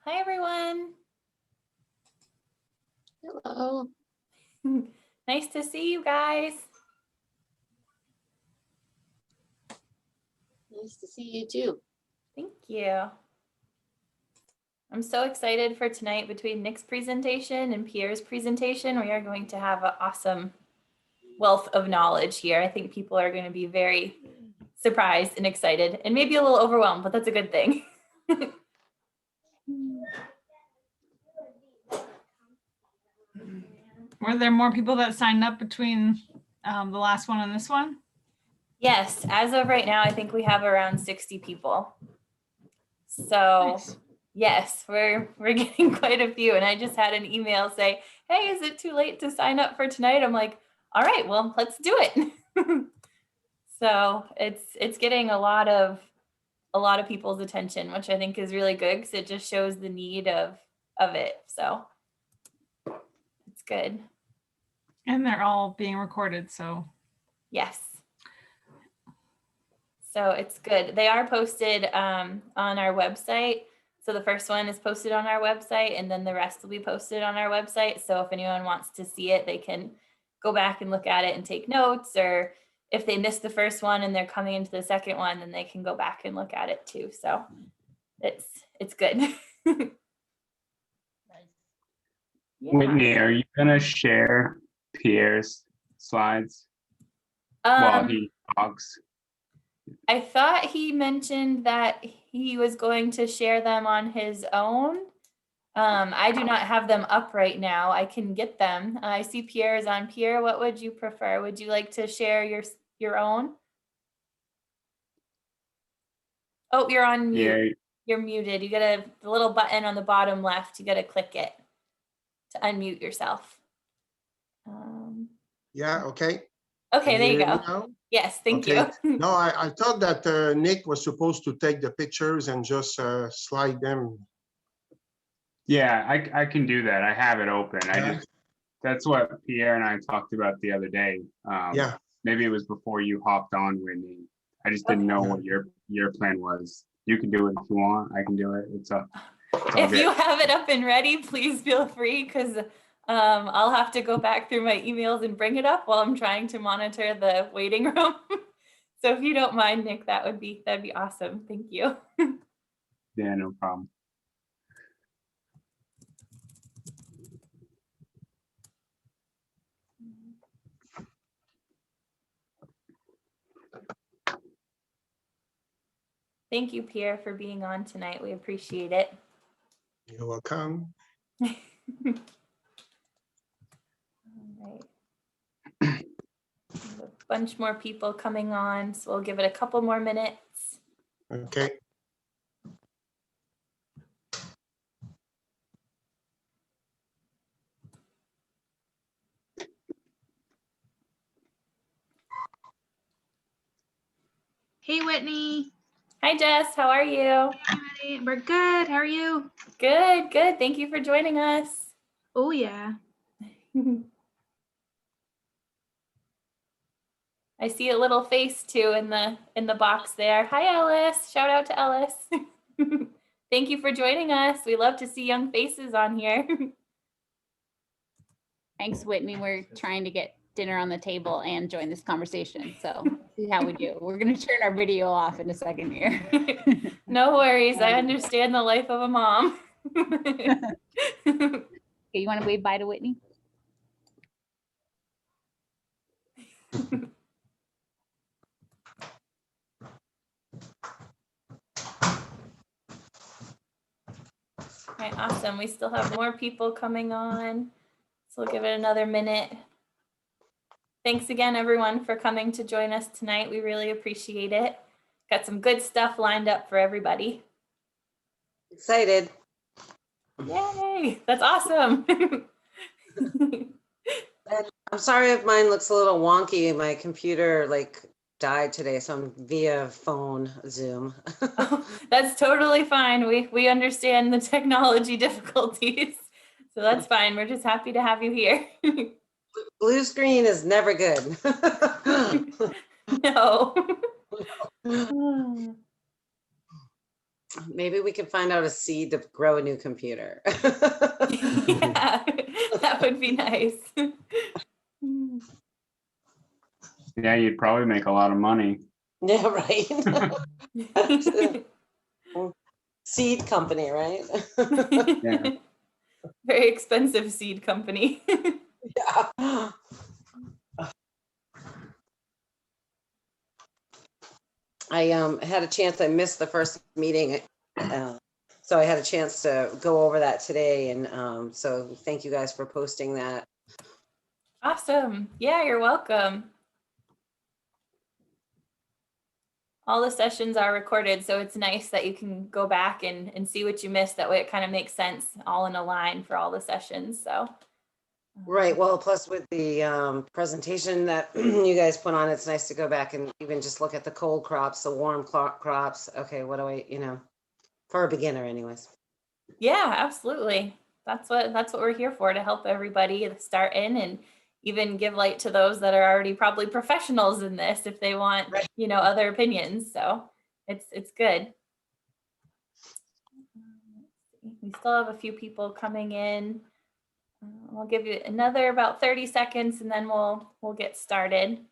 Hi, everyone. Hello. Nice to see you guys. Nice to see you too. Thank you. I'm so excited for tonight. Between Nick's presentation and Pierre's presentation, we are going to have an awesome wealth of knowledge here. I think people are going to be very surprised and excited and maybe a little overwhelmed, but that's a good thing. Were there more people that signed up between the last one and this one? Yes, as of right now, I think we have around 60 people. So Nice. yes, we're getting quite a few. And I just had an email say, hey, is it too late to sign up for tonight? I'm like, all right, well, let's do it. So it's getting a lot of people's attention, which I think is really good because it just shows the need of it. So it's good. And they're all being recorded, so. Yes. So it's good. They are posted on our website. So the first one is posted on our website and then the rest will be posted on our website. So if anyone wants to see it, they can go back and look at it and take notes, or if they missed the first one and they're coming into the second one, then they can go back and look at it too. So it's good. Nice. Yeah. Whitney, are you gonna share Pierre's slides while he talks? I thought he mentioned that he was going to share them on his own. I do not have them up right now. I can get them. I see Pierre is on. Pierre, what would you prefer? Would you like to share your own? Oh, you're on mute. Yeah, You're muted. You got the little button on the bottom left. You got to click it to unmute yourself. Yeah, okay. Okay, there you hear me go. now? Yes, thank Okay. you. No, I thought that Nick was supposed to take the pictures and just slide them. yeah, I can do that. I have it open. Yeah. That's what Pierre and I talked about the other day. Yeah, Maybe it was before you hopped on, Whitney. I just didn't know what your plan was. You can do it if you want. I can do it. It's all If good. you have it up and ready, please feel free, because I'll have to go back through my emails and bring it up while I'm trying to monitor the waiting room. So if you don't mind, Nick, that'd be awesome. Thank you. Yeah, no problem. Thank you, Pierre, for being on tonight. We appreciate it. you're welcome. All right. We have a bunch more people coming on, so we'll give it a couple more minutes. Okay. Hey, Whitney. Hi, Jess. How are you? Hi, we're good. How are you? Good, good. Thank you for joining us. Oh, yeah. I see a little face too in the box there. Hi, Ellis. Shout out to Ellis. Thank you for joining us. We love to see young faces on here. Thanks, Whitney. We're trying to get dinner on the table and join this conversation. So see how we do. We're going to turn our video off in a second here. No worries. I understand the life of a mom. Okay, you want to wave bye to Whitney? All right, awesome. We still have more people coming on, so we'll give it another minute. Thanks again, everyone, for coming to join us tonight. We really appreciate it. Got some good stuff lined up for everybody. Excited. Yay, that's awesome. I'm sorry if mine looks a little wonky. My computer died today, so I'm via phone Zoom. Oh, that's totally fine. We understand the technology difficulties, so that's fine. We're just happy to have you here. Blue screen is never good. No. Maybe we can find out a seed to grow a new computer. Yeah, that would be nice. Yeah, you'd probably make a lot of money. Yeah, right. Seed company, right? Yeah. Very expensive seed company. Yeah. I had a chance, I missed the first meeting. So I had a chance to go over that today, and so thank you guys for posting that. Awesome. Yeah, you're welcome. All the sessions are recorded, so it's nice that you can go back and see what you missed. That way it kind of makes sense all in a line for all the sessions. So. Right, well, plus with the presentation that you guys put on, it's nice to go back and even just look at the cold crops, the warm crops. Okay, what do I, for a beginner anyways. Yeah, absolutely. That's what we're here for, to help everybody start in and even give light to those that are already probably professionals in this if they want, Right. other opinions. So it's good. We still have a few people coming in. I'll give you another about 30 seconds and then we'll get started.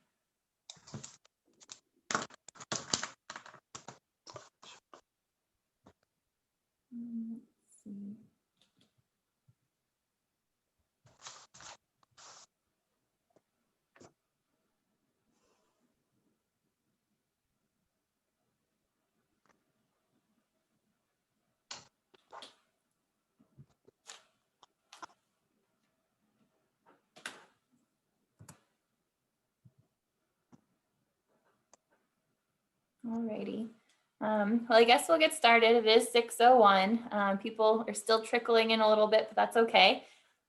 Let's see. Alrighty. Well, I guess we'll get started. It is 6:01. People are still trickling in a little bit, but that's okay.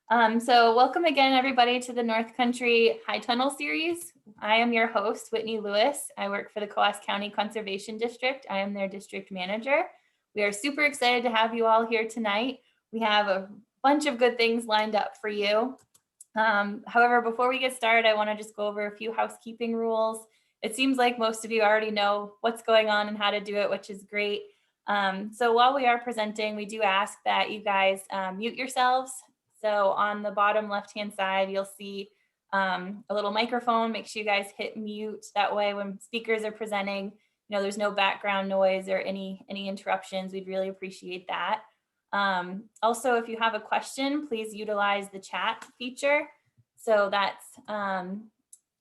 So welcome again, everybody, to the North Country High Tunnel Series. I am your host, Whitney Lewis. I work for the Coos County Conservation District. I am their district manager. We are super excited to have you all here tonight. We have a bunch of good things lined up for you. However, before we get started, I want to just go over a few housekeeping rules. It seems like most of you already know what's going on and how to do it, which is great. So while we are presenting, we do ask that you guys mute yourselves. So on the bottom left-hand side, you'll see a little microphone. Make sure you guys hit mute. That way, when speakers are presenting, there's no background noise or any interruptions. We'd really appreciate that. Also, if you have a question, please utilize the chat feature. So that's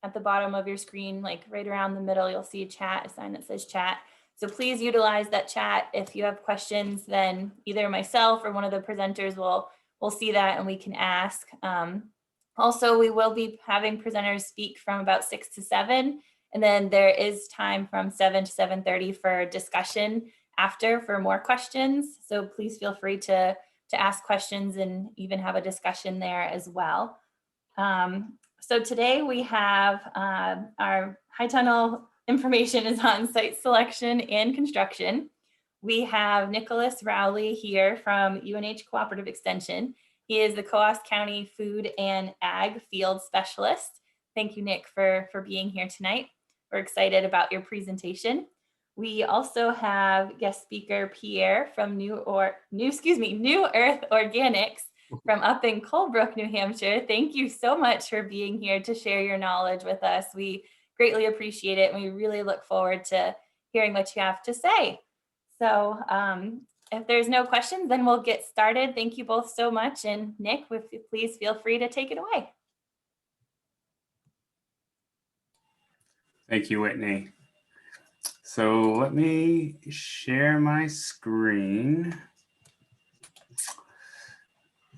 at the bottom of your screen, like right around the middle, you'll see a chat, a sign that says chat. So please utilize that chat. If you have questions, then either myself or one of the presenters will see that and we can ask. Also, we will be having presenters speak from about 6 to 7. And then there is time from 7 to 7:30 for discussion after for more questions. So please feel free to ask questions and even have a discussion there as well. So today we have our high tunnel information is on site selection and construction. We have Nicholas Rowley here from UNH Cooperative Extension. He is the Coos County Food and Ag Field Specialist. Thank you, Nick, for being here tonight. We're excited about your presentation. We also have guest speaker Pierre from New Earth Organics from up in Colebrook, New Hampshire. Thank you so much for being here to share your knowledge with us. We greatly appreciate it, and we really look forward to hearing what you have to say. So if there's no questions, then we'll get started. Thank you both so much. And Nick, please feel free to take it away. Thank you, Whitney. So let me share my screen.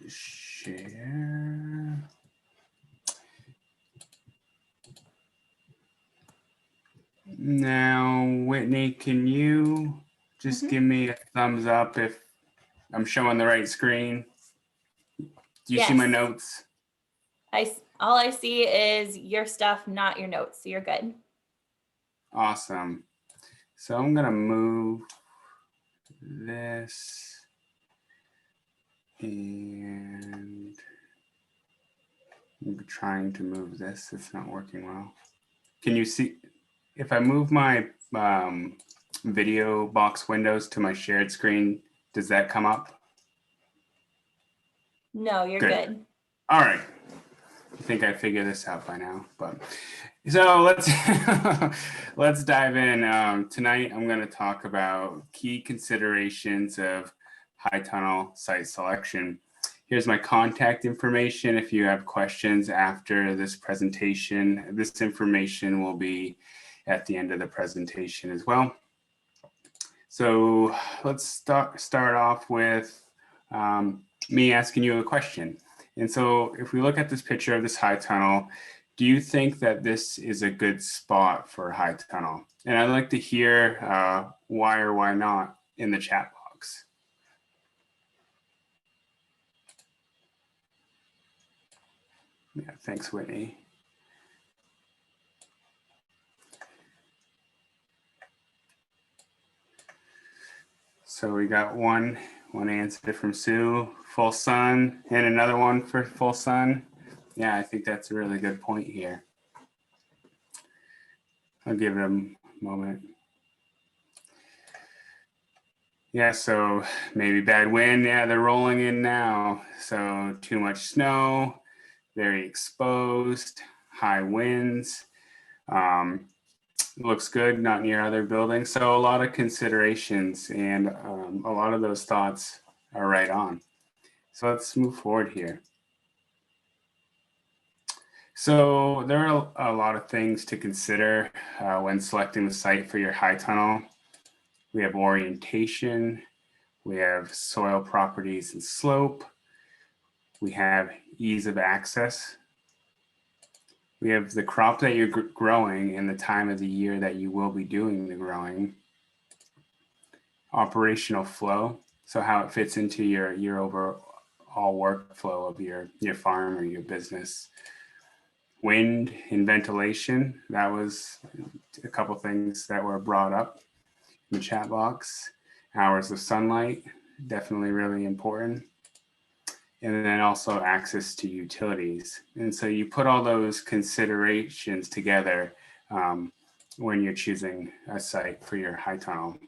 Share. Now, Whitney, can you just give me a thumbs up if I'm showing the right screen? Do you see my Yes. notes? All I see is your stuff, not your notes. So you're good. Awesome. So I'm gonna move this and I'm trying to move this. It's not working well. Can you see if I move my video box windows to my shared screen, does that come up? No, you're Good. good. All right. I think I figured this out by now, but so let's let's dive in. Tonight, I'm going to talk about key considerations of high tunnel site selection. Here's my contact information. If you have questions after this presentation, this information will be at the end of the presentation as well. So let's start off with me asking you a question. And so if we look at this picture of this high tunnel, do you think that this is a good spot for a high tunnel? And I'd like to hear why or why not in the chat box. Yeah, thanks, Whitney. So we got one answer from Sue, full sun, and another one for full sun. Yeah, I think that's a really good point here. I'll give it a moment. Yeah, so maybe bad wind. Yeah, they're rolling in now. So too much snow, very exposed, high winds. Looks good, not near other buildings. So a lot of considerations, and a lot of those thoughts are right on. So let's move forward here. So there are a lot of things to consider when selecting the site for your high tunnel. We have orientation, we have soil properties and slope, we have ease of access. We have the crop that you're growing and the time of the year that you will be doing the growing. Operational flow, so how it fits into your overall workflow of your farm or your business. Wind and ventilation, that was a couple things that were brought up in the chat box. Hours of sunlight, definitely really important. And then also access to utilities. And so you put all those considerations together when you're choosing a site for your high tunnel.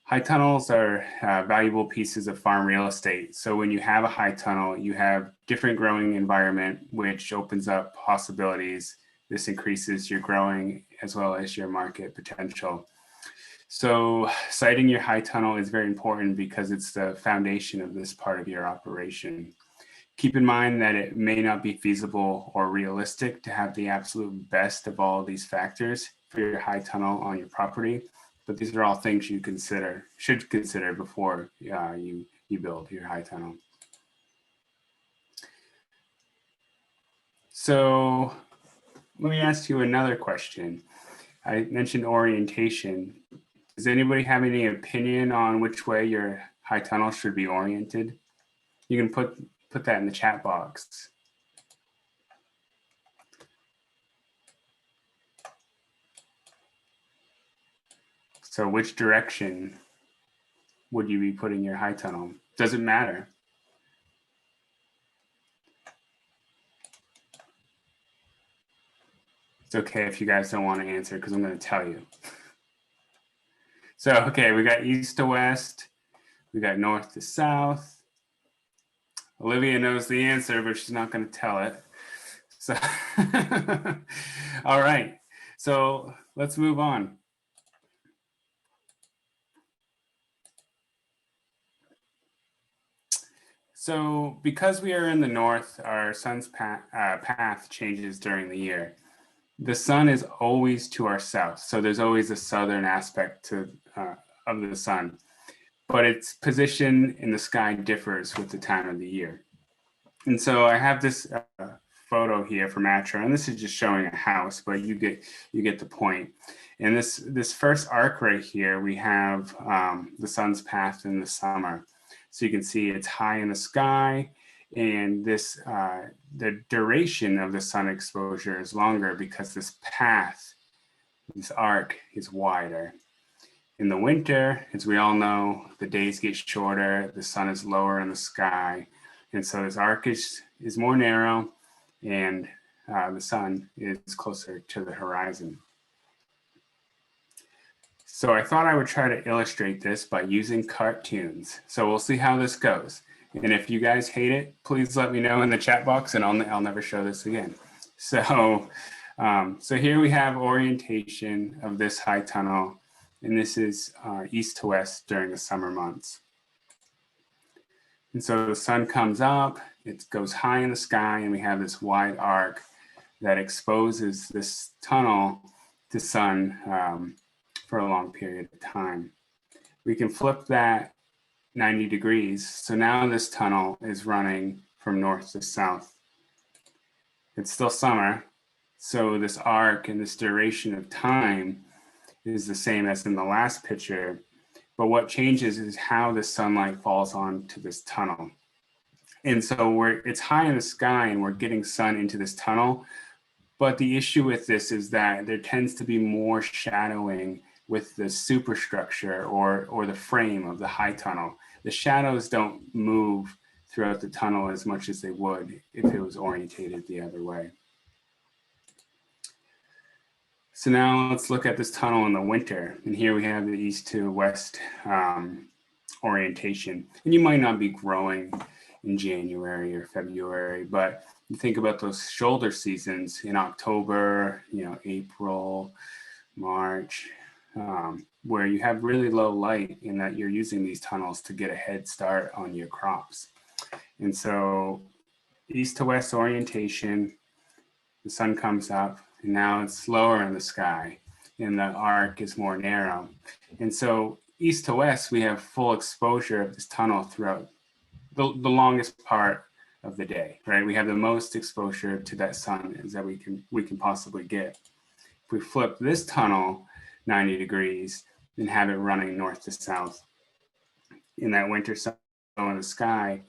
High tunnels are valuable pieces of farm real estate. So when you have a high tunnel, you have different growing environment, which opens up possibilities. This increases your growing as well as your market potential. So siting your high tunnel is very important because it's the foundation of this part of your operation. Keep in mind that it may not be feasible or realistic to have the absolute best of all of these factors for your high tunnel on your property, but these are all things you should consider before you build your high tunnel. So let me ask you another question. I mentioned orientation. Does anybody have any opinion on which way your high tunnel should be oriented? You can put that in the chat box. So which direction would you be putting your high tunnel? Does it matter? It's okay if you guys don't want to answer because I'm going to tell you. So, okay, we got east to west. We got north to south. Olivia knows the answer, but she's not going to tell it. So, all right. So let's move on. So because we are in the north, our sun's path changes during the year. The sun is always to our south. So there's always a southern aspect of the sun, but its position in the sky differs with the time of the year. And so I have this photo here from ATRA, and this is just showing a house, but you get the point. And this first arc right here, we have the sun's path in the summer. So you can see it's high in the sky, and this the duration of the sun exposure is longer because this path, this arc, is wider. In the winter, as we all know, the days get shorter, the sun is lower in the sky, and so this arc is more narrow, and the sun is closer to the horizon. So I thought I would try to illustrate this by using cartoons. So we'll see how this goes. And if you guys hate it, please let me know in the chat box and I'll never show this again. So, so here we have orientation of this high tunnel, and this is east to west during the summer months. And so the sun comes up, it goes high in the sky, and we have this wide arc that exposes this tunnel to sun for a long period of time. We can flip that 90 degrees. So now this tunnel is running from north to south. It's still summer, so this arc and this duration of time is the same as in the last picture, but what changes is how the sunlight falls onto this tunnel. And so it's high in the sky and we're getting sun into this tunnel, but the issue with this is that there tends to be more shadowing with the superstructure or the frame of the high tunnel. The shadows don't move throughout the tunnel as much as they would if it was orientated the other way. So now let's look at this tunnel in the winter. And here we have the east to west orientation. And you might not be growing in January or February, but you think about those shoulder seasons in October, April, March, where you have really low light in that you're using these tunnels to get a head start on your crops. And so east to west orientation, the sun comes up and now it's lower in the sky and the arc is more narrow. And so east to west, we have full exposure of this tunnel throughout the longest part of the day, right? We have the most exposure to that sun as that we can possibly get. If we flip this tunnel 90 degrees and have it running north to south in that winter sun in the sky,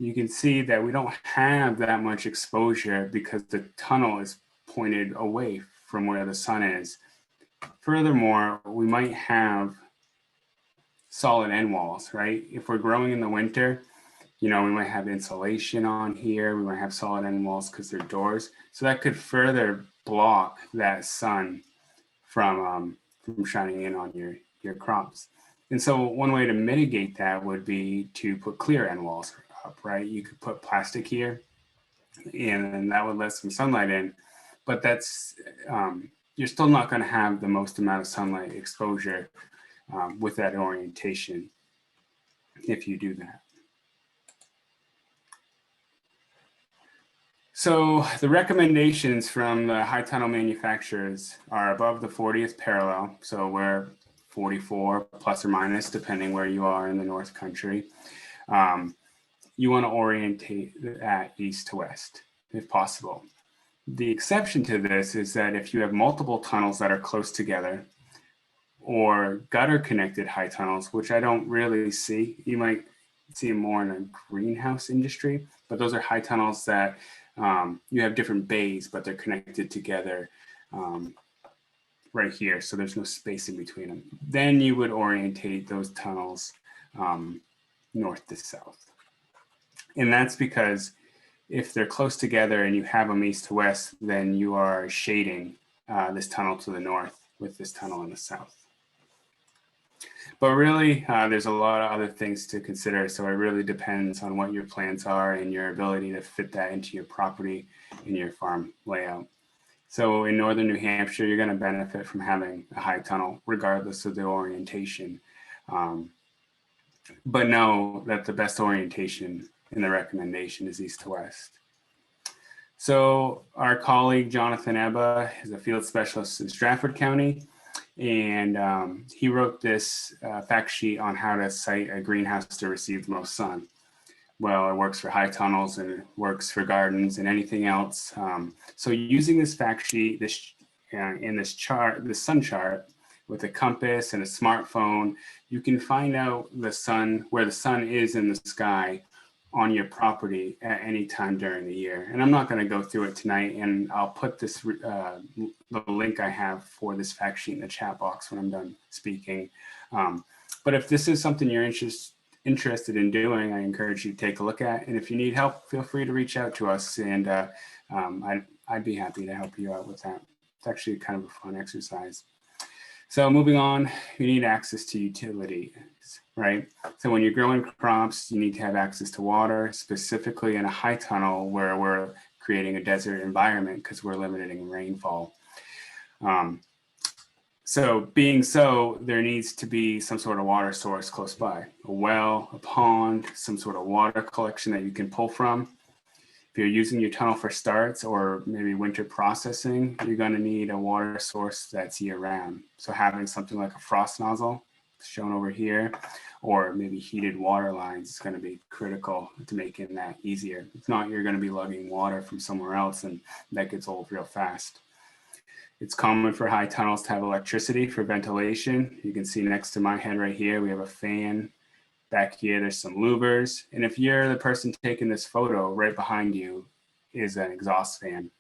you can see that we don't have that much exposure because the tunnel is pointed away from where the sun is. Furthermore, we might have solid end walls, right? If we're growing in the winter, we might have insulation on here. We might have solid end walls because they're doors. So that could further block that sun from shining in on your crops. And so one way to mitigate that would be to put clear end walls up, right? You could put plastic here and that would let some sunlight in, but that's, you're still not going to have the most amount of sunlight exposure with that orientation if you do that. So the recommendations from the high tunnel manufacturers are above the 40th parallel. So we're 44 plus or minus, depending where you are in the North Country. You want to orientate at east to west, if possible. The exception to this is that if you have multiple tunnels that are close together or gutter connected high tunnels, which I don't really see, you might see them more in the greenhouse industry, but those are high tunnels that you have different bays, but they're connected together right here. So there's no space in between them. Then you would orientate those tunnels north to south. And that's because if they're close together and you have them east to west, then you are shading this tunnel to the north with this tunnel in the south. But really, there's a lot of other things to consider. So it really depends on what your plans are and your ability to fit that into your property and your farm layout. So in northern New Hampshire, you're going to benefit from having a high tunnel, regardless of the orientation. But know that the best orientation in the recommendation is east to west. So our colleague, Jonathan Ebba, is a field specialist in Stratford County. And he wrote this fact sheet on how to site a greenhouse to receive the most sun. Well, it works for high tunnels and it works for gardens and anything else. So using this fact sheet, in this chart, the sun chart, with a compass and a smartphone, you can find out the sun, where the sun is in the sky on your property at any time during the year. And I'm not going to go through it tonight, and I'll put this the link I have for this fact sheet in the chat box when I'm done speaking. But if this is something you're interested in doing, I encourage you to take a look at. And if you need help, feel free to reach out to us, and I'd be happy to help you out with that. It's actually kind of a fun exercise. So moving on, you need access to utilities, right? So when you're growing crops, you need to have access to water, specifically in a high tunnel where we're creating a desert environment because we're limiting rainfall. So there needs to be some sort of water source close by, a well, a pond, some sort of water collection that you can pull from. If you're using your tunnel for starts or maybe winter processing, you're going to need a water source that's year round. So having something like a frost nozzle shown over here, or maybe heated water lines is going to be critical to making that easier. If not, you're going to be lugging water from somewhere else, and that gets old real fast. It's common for high tunnels to have electricity for ventilation. You can see next to my head right here, we have a fan. Back here, there's some louvers. And if you're the person taking this photo, right behind you is an exhaust fan.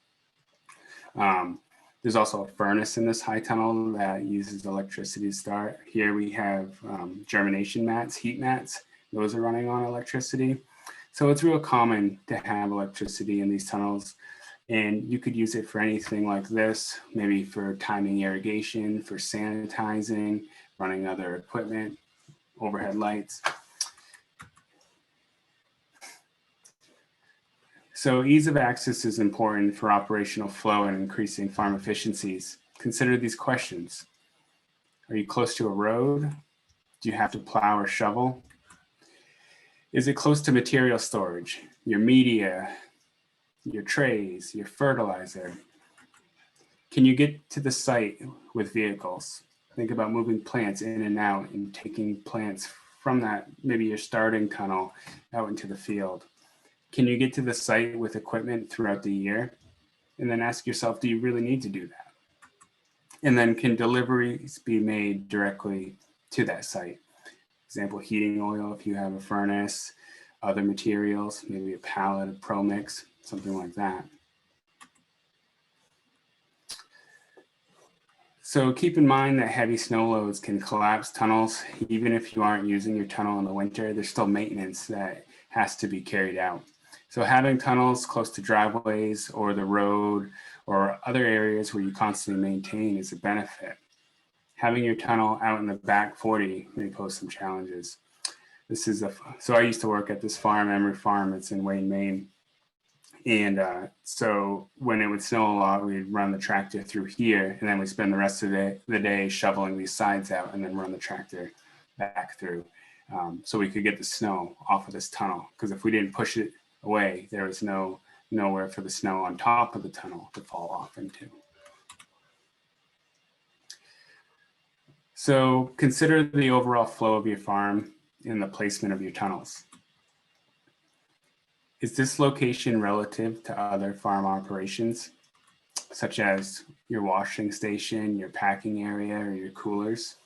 There's also a furnace in this high tunnel that uses electricity to start. Here we have germination mats, heat mats. Those are running on electricity. So it's real common to have electricity in these tunnels. And you could use it for anything like this, maybe for timing irrigation, for sanitizing, running other equipment, overhead lights. So ease of access is important for operational flow and increasing farm efficiencies. Consider these questions. Are you close to a road? Do you have to plow or shovel? Is it close to material storage, your media, your trays, your fertilizer? Can you get to the site with vehicles? Think about moving plants in and out and taking plants from that, maybe your starting tunnel, out into the field. Can you get to the site with equipment throughout the year? And then ask yourself, do you really need to do that? And then can deliveries be made directly to that site? Example, heating oil if you have a furnace, other materials, maybe a pallet of Pro Mix, something like that. So keep in mind that heavy snow loads can collapse tunnels. Even if you aren't using your tunnel in the winter, there's still maintenance that has to be carried out. So having tunnels close to driveways or the road or other areas where you constantly maintain is a benefit. Having your tunnel out in the back 40 may pose some challenges. So I used to work at this farm, Emery Farm. It's in Wayne, Maine. And so when it would snow a lot, we'd run the tractor through here, and then we spend the rest of the day shoveling these sides out and then run the tractor back through. So we could get the snow off of this tunnel, because if we didn't push it away, there was nowhere for the snow on top of the tunnel to fall off into. So consider the overall flow of your farm and the placement of your tunnels. Is this location relative to other farm operations, such as your washing station, your packing area, or your coolers?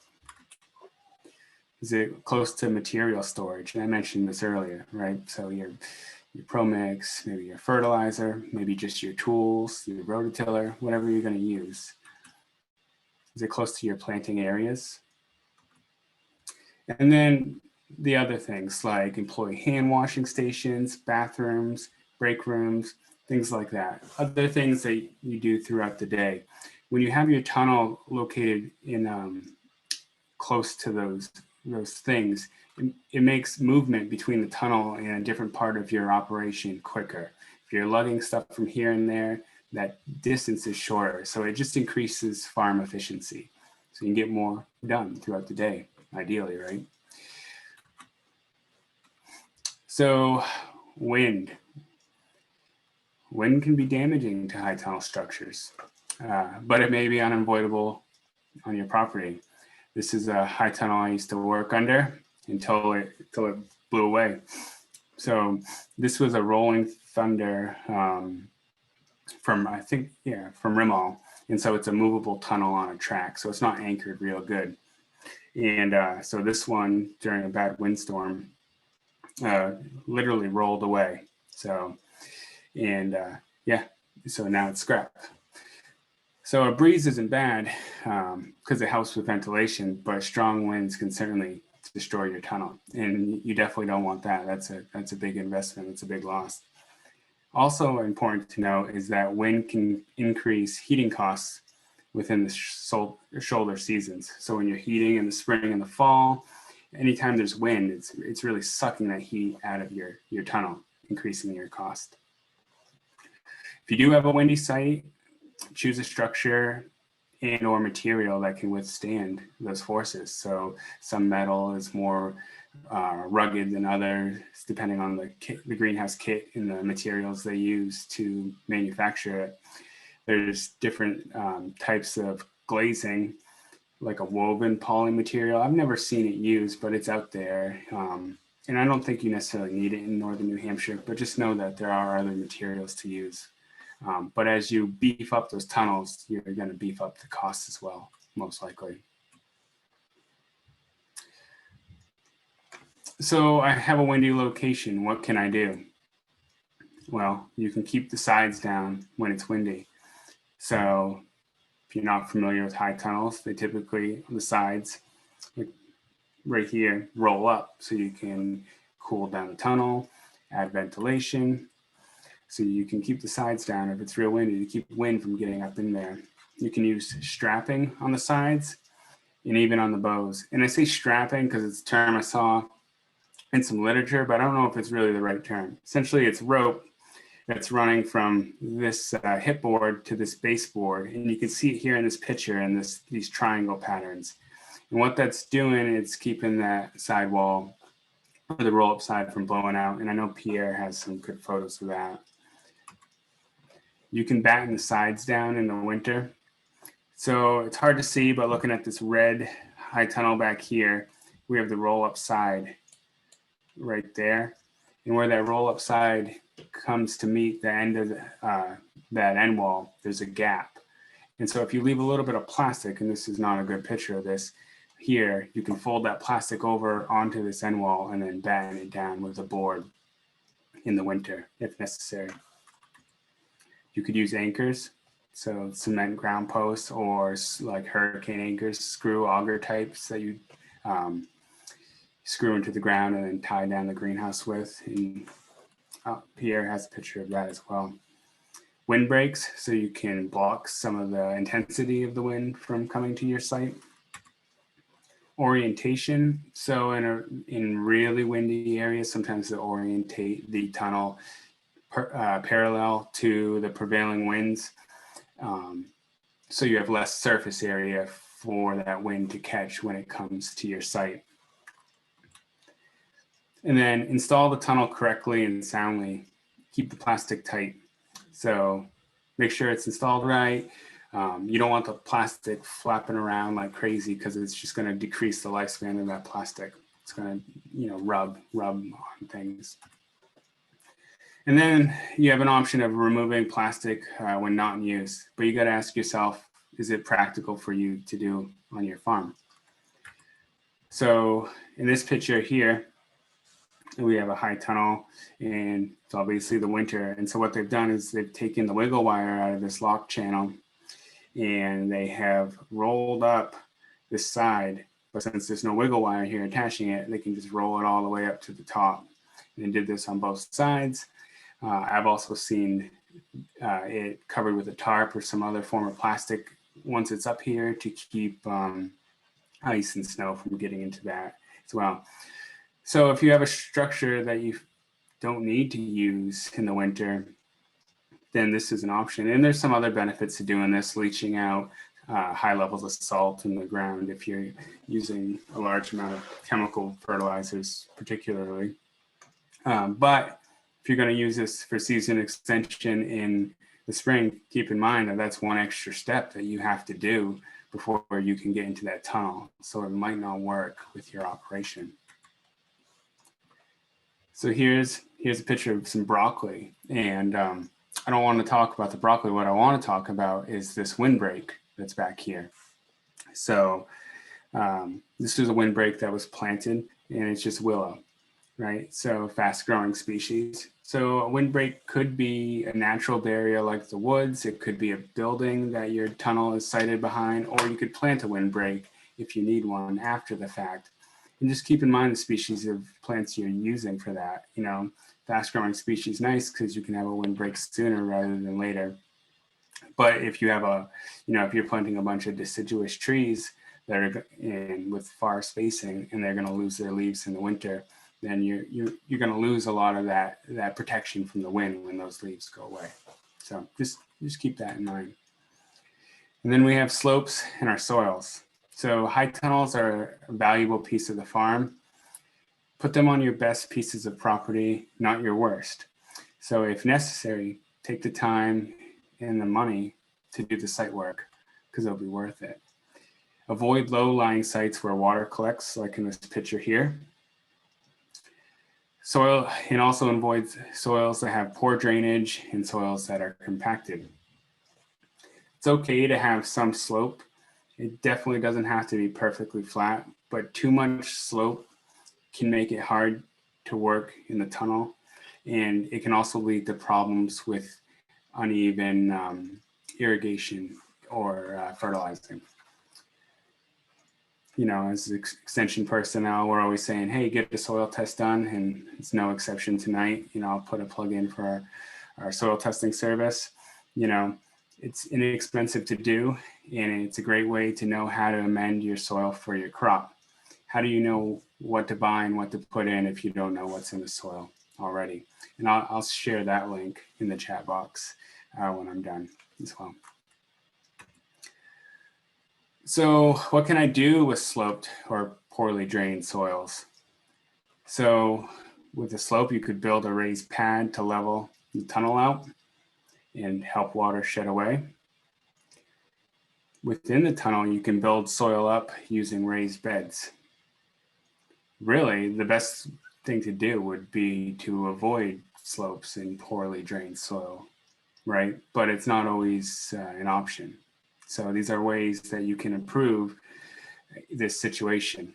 Is it close to material storage? And I mentioned this earlier, right? So your Pro Mix, maybe your fertilizer, maybe just your tools, your rototiller, whatever you're going to use. Is it close to your planting areas? And then the other things like employee hand washing stations, bathrooms, break rooms, things like that. Other things that you do throughout the day. When you have your tunnel located in close to those things, it makes movement between the tunnel and a different part of your operation quicker. If you're lugging stuff from here and there, that distance is shorter. So it just increases farm efficiency. So you can get more done throughout the day, ideally, right? So wind. Wind can be damaging to high tunnel structures, but it may be unavoidable on your property. This is a high tunnel I used to work under until it blew away. So this was a rolling thunder from Rimmel. And so it's a movable tunnel on a track. So it's not anchored real good. And so this one during a bad windstorm literally rolled away. So, so now it's scrapped. So a breeze isn't bad because it helps with ventilation, but strong winds can certainly destroy your tunnel. And you definitely don't want that. That's a big investment. It's a big loss. Also important to know is that wind can increase heating costs within the shoulder seasons. So when you're heating in the spring and the fall, anytime there's wind, it's really sucking that heat out of your tunnel, increasing your cost. If you do have a windy site, choose a structure and or material that can withstand those forces. So some metal is more rugged than others, depending on the greenhouse kit and the materials they use to manufacture it. There's different types of glazing, like a woven poly material. I've never seen it used, but it's out there. And I don't think you necessarily need it in northern New Hampshire, but just know that there are other materials to use. But as you beef up those tunnels, you're going to beef up the costs as well, most likely. So I have a windy location. What can I do? Well, you can keep the sides down when it's windy. So if you're not familiar with high tunnels, they typically, on the sides, like right here, roll up so you can cool down the tunnel, add ventilation. So you can keep the sides down if it's real windy to keep wind from getting up in there. You can use strapping on the sides and even on the bows. And I say strapping because it's a term I saw in some literature, but I don't know if it's really the right term. Essentially, it's rope that's running from this hip board to this baseboard. And you can see it here in this picture and these triangle patterns. And what that's doing, it's keeping that sidewall or the roll-up side from blowing out. And I know Pierre has some good photos of that. You can batten the sides down in the winter. So it's hard to see, but looking at this red high tunnel back here, we have the roll-up side right there. And where that roll-up side comes to meet the end of that end wall, there's a gap. And so if you leave a little bit of plastic, and this is not a good picture of this, here, you can fold that plastic over onto this end wall and then batten it down with a board in the winter if necessary. You could use anchors, so cement ground posts or like hurricane anchors, screw auger types that you screw into the ground and then tie down the greenhouse with. And Pierre has a picture of that as well. Wind breaks, so you can block some of the intensity of the wind from coming to your site. Orientation, so in really windy areas, sometimes they orientate the tunnel parallel to the prevailing winds. So you have less surface area for that wind to catch when it comes to your site. And then install the tunnel correctly and soundly. Keep the plastic tight. So make sure it's installed right. You don't want the plastic flapping around like crazy because it's just going to decrease the lifespan of that plastic. It's going to, rub on things. And then you have an option of removing plastic when not in use, but you got to ask yourself, is it practical for you to do on your farm? So in this picture here, we have a high tunnel and it's obviously the winter. And so what they've done is they've taken the wiggle wire out of this lock channel and they have rolled up this side, but since there's no wiggle wire here attaching it, they can just roll it all the way up to the top. And they did this on both sides. I've also seen it covered with a tarp or some other form of plastic once it's up here to keep ice and snow from getting into that as well. So if you have a structure that you don't need to use in the winter, then this is an option. And there's some other benefits to doing this, leaching out high levels of salt in the ground if you're using a large amount of chemical fertilizers particularly. But if you're going to use this for season extension in the spring, keep in mind that that's one extra step that you have to do before you can get into that tunnel. So it might not work with your operation. So here's a picture of some broccoli. And I don't want to talk about the broccoli. What I want to talk about is this windbreak that's back here. So this is a windbreak that was planted and it's just willow. Right, so fast growing species. So a windbreak could be a natural barrier like the woods. It could be a building that your tunnel is sited behind, or you could plant a windbreak if you need one after the fact. And just keep in mind the species of plants you're using for that. Fast growing species, nice because you can have a windbreak sooner rather than later. But if you have if you're planting a bunch of deciduous trees that are in with far spacing and they're going to lose their leaves in the winter, then you're going to lose a lot of that protection from the wind when those leaves go away. So just keep that in mind. And then we have slopes in our soils. So high tunnels are a valuable piece of the farm. Put them on your best pieces of property, not your worst. So if necessary, take the time and the money to do the site work because it'll be worth it. Avoid low-lying sites where water collects, like in this picture here. Soil, and also avoid soils that have poor drainage and soils that are compacted. It's okay to have some slope. It definitely doesn't have to be perfectly flat, but too much slope can make it hard to work in the tunnel. And it can also lead to problems with uneven irrigation or fertilizing. As extension personnel, we're always saying, hey, get the soil test done, and it's no exception tonight. I'll put a plug in for our soil testing service. It's inexpensive to do, and it's a great way to know how to amend your soil for your crop. How do you know what to buy and what to put in if you don't know what's in the soil already? And I'll share that link in the chat box when I'm done as well. So what can I do with sloped or poorly drained soils? So with a slope, you could build a raised pad to level the tunnel out and help water shed away. Within the tunnel, you can build soil up using raised beds. Really, the best thing to do would be to avoid slopes in poorly drained soil, right? But it's not always an option. So these are ways that you can improve this situation.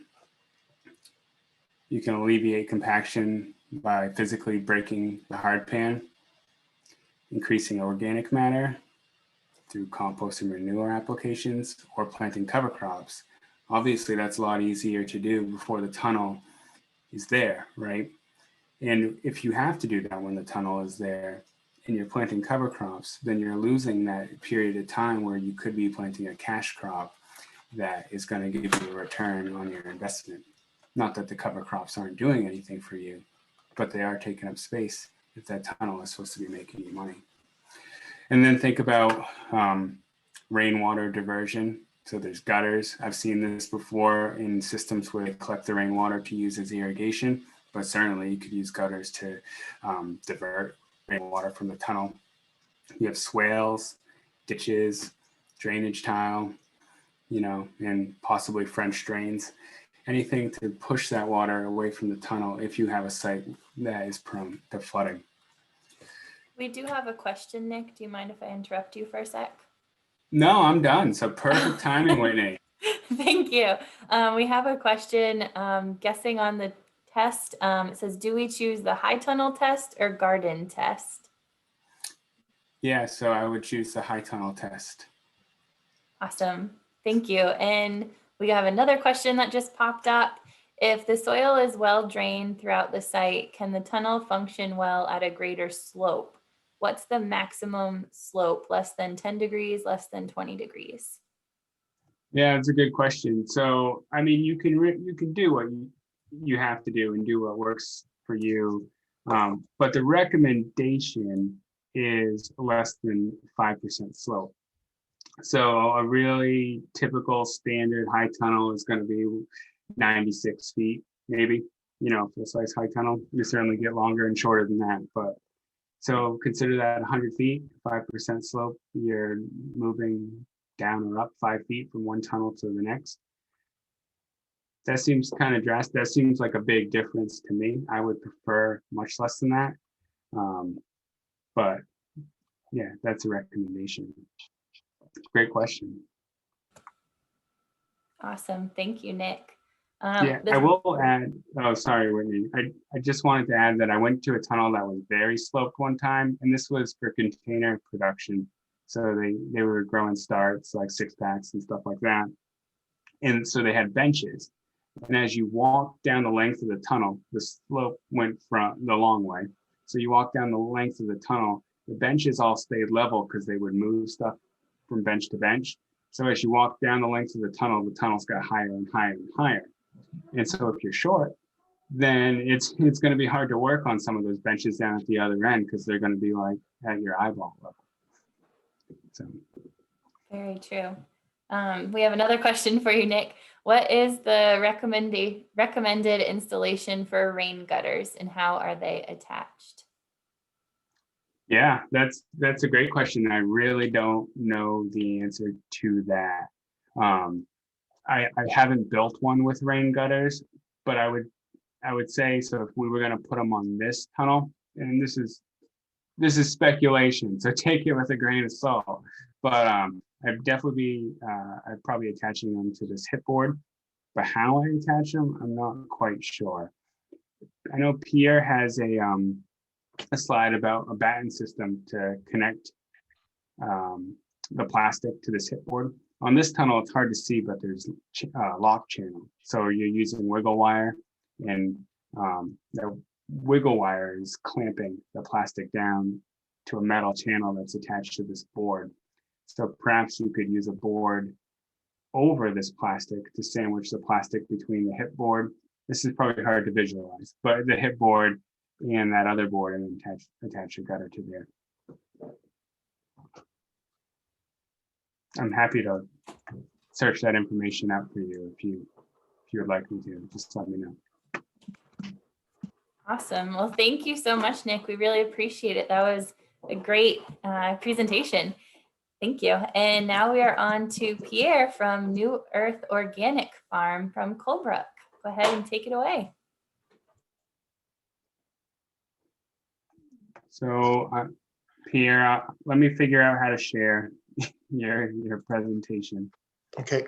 You can alleviate compaction by physically breaking the hard pan, increasing organic matter through compost and manure applications, or planting cover crops. Obviously, that's a lot easier to do before the tunnel is there, right? And if you have to do that when the tunnel is there and you're planting cover crops, then you're losing that period of time where you could be planting a cash crop that is going to give you a return on your investment. Not that the cover crops aren't doing anything for you, but they are taking up space if that tunnel is supposed to be making you money. And then think about rainwater diversion. So there's gutters. I've seen this before in systems where they collect the rainwater to use as irrigation, but certainly you could use gutters to divert rainwater from the tunnel. You have swales, ditches, drainage tile, and possibly French drains. Anything to push that water away from the tunnel if you have a site that is prone to flooding. We do have a question, Nick. Do you mind if I interrupt you for a sec? No, I'm done. So perfect timing, Whitney. Thank you. We have a question guessing on the test. It says, do we choose the high tunnel test or garden test? Yeah, so I would choose the high tunnel test. Awesome. Thank you. And we have another question that just popped up. If the soil is well drained throughout the site, can the tunnel function well at a greater slope? What's the maximum slope? Less than 10 degrees, less than 20 degrees? Yeah, it's a good question. So, I mean, you can do what you have to do and do what works for you. But the recommendation is less than 5% slope. So a really typical standard high tunnel is going to be 96 feet, maybe, full size high tunnel. You certainly get longer and shorter than that, but so consider that 100 feet, 5% slope. You're moving down or up 5 feet from one tunnel to the next. That seems kind of drastic. That seems like a big difference to me. I would prefer much less than that. But yeah, that's a recommendation. Great question. Awesome. Thank you, Nick. Yeah, I will add, oh, sorry, Whitney. I just wanted to add that I went to a tunnel that was very sloped one time, and this was for container production. So they were growing starts, like 6-packs and stuff like that. And so they had benches. And as you walk down the length of the tunnel, the slope went from the long way. So you walk down the length of the tunnel, the benches all stayed level because they would move stuff from bench to bench. So as you walk down the length of the tunnel's got higher and higher and higher. And so if you're short, then it's going to be hard to work on some of those benches down at the other end because they're going to be like at your eyeball level. So. Very true. We have another question for you, Nick. What is the recommended installation for rain gutters and how are they attached? Yeah, that's a great question. I really don't know the answer to that. I haven't built one with rain gutters, but I would say, so if we were going to put them on this tunnel, and this is speculation, so take it with a grain of salt, but I'd probably attaching them to this hip board, but how I attach them, I'm not quite sure. I know Pierre has a slide about a batten system to connect the plastic to this hip board. On this tunnel, it's hard to see, but there's lock channel. So you're using wiggle wire, and the wiggle wire is clamping the plastic down to a metal channel that's attached to this board. So perhaps you could use a board over this plastic to sandwich the plastic between the hip board. This is probably hard to visualize, but the hip board and that other board, and attach your gutter to there. I'm happy to search that information out for you if you would like me to. Just let me know. Awesome. Well, thank you so much, Nick. We really appreciate it. That was a great presentation. Thank you. And now we are on to Pierre from New Earth Organic Farm from Colebrook. Go ahead and take it away. So Pierre, let me figure out how to share your presentation. Okay.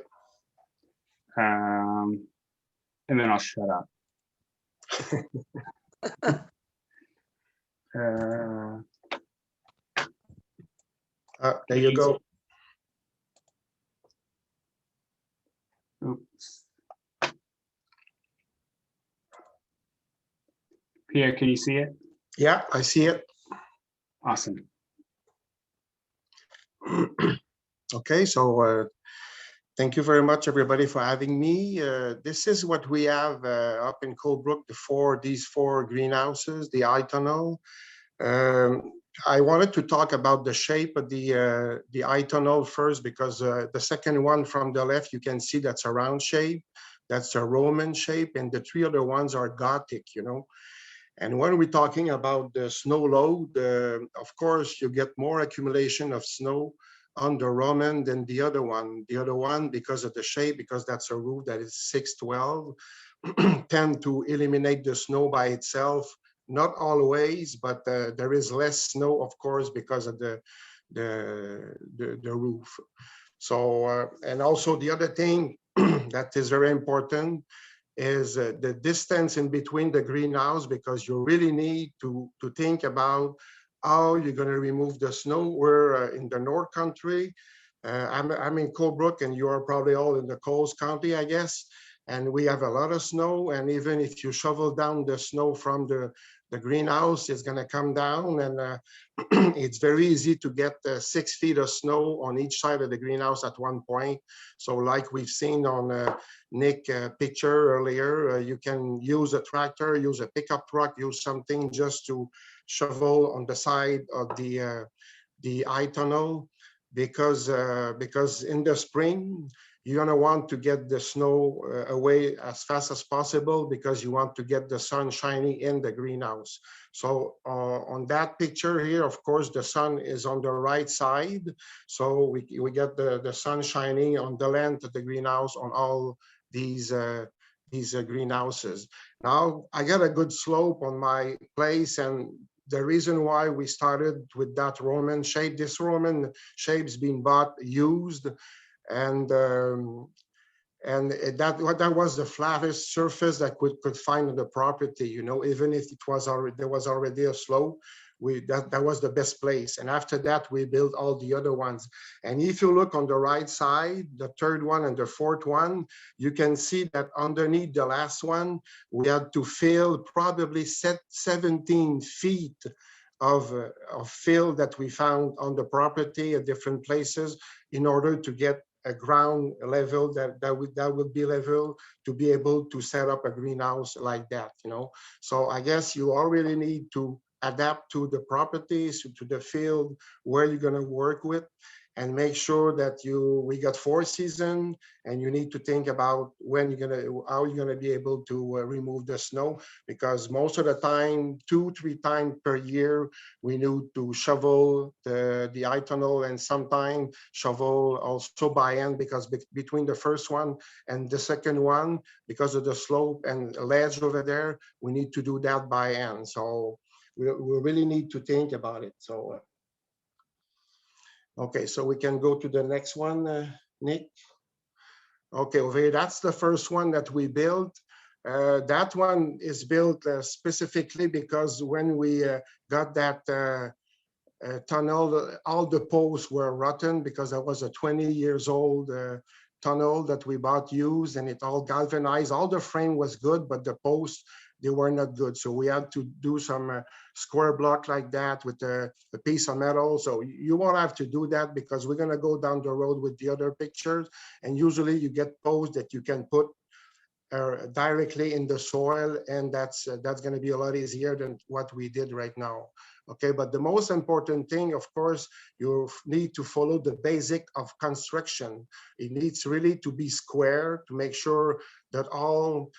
And then I'll shut up. There you go. Oops. Pierre, can you see it? Yeah, I see it. Awesome. Okay, so thank you very much, everybody, for having me. This is what we have up in Colebrook, these four greenhouses, the eye tunnel. I wanted to talk about the shape of the eye tunnel first, because the second one from the left, you can see that's a round shape. That's a Roman shape, and the three other ones are Gothic, you know. And when we're talking about the snow load, of course, you get more accumulation of snow on the Roman than the other one. The other one, because of the shape, because that's a roof that is 612, tend to eliminate the snow by itself. Not always, but there is less snow, of course, because of the roof. So, and also the other thing that is very important is the distance in between the greenhouse, because you really need to think about how you're going to remove the snow. We're in the North Country. I'm in Colebrook, and you are probably all in the Coles County, I guess. And we have a lot of snow. And even if you shovel down the snow from the greenhouse, it's going to come down. And it's very easy to get 6 feet of snow on each side of the greenhouse at one point. So like we've seen on Nick picture earlier, you can use a tractor, use a pickup truck, use something just to shovel on the side of the eye tunnel, because in the spring, you're going to want to get the snow away as fast as possible, because you want to get the sun shining in the greenhouse. So on that picture here, of course, the sun is on the right side. So we get the sun shining on the length of the greenhouse on all these greenhouses. Now, I got a good slope on my place, and the reason why we started with that Roman shape, this Roman shape's been bought used, and that was the flattest surface that could find on the property, you know. Even if it was already, there was already a slope, that was the best place. And after that, we built all the other ones. And if you look on the right side, the third one and the fourth one, you can see that underneath the last one, we had to fill probably 17 feet of field that we found on the property at different places in order to get a ground level that would be level to be able to set up a greenhouse like that, you know. So I guess you already need to adapt to the properties, to the field where you're going to work with, and make sure that we got 4 seasons, and you need to think about how you're gonna be able to remove the snow, because most of the time, 2-3 times per year, we need to shovel the high tunnel, and sometimes shovel also by hand, because between the first one and the second one, because of the slope and ledge over there, we need to do that by hand. So we really need to think about it. So okay, so we can go to the next one, Nick. Okay, over here, that's the first one that we built. That one is built specifically because when we got that tunnel, all the posts were rotten because that was a 20 years old tunnel that we bought used, and it all galvanized. All the frame was good, but the posts, they were not good. So we had to do some square block like that with a piece of metal. So you won't have to do that because we're gonna go down the road with the other pictures. And usually you get posts that you can put directly in the soil, and that's gonna be a lot easier than what we did right now. Okay, but the most important thing, of course, you need to follow the basic of construction. It needs really to be square to make sure that all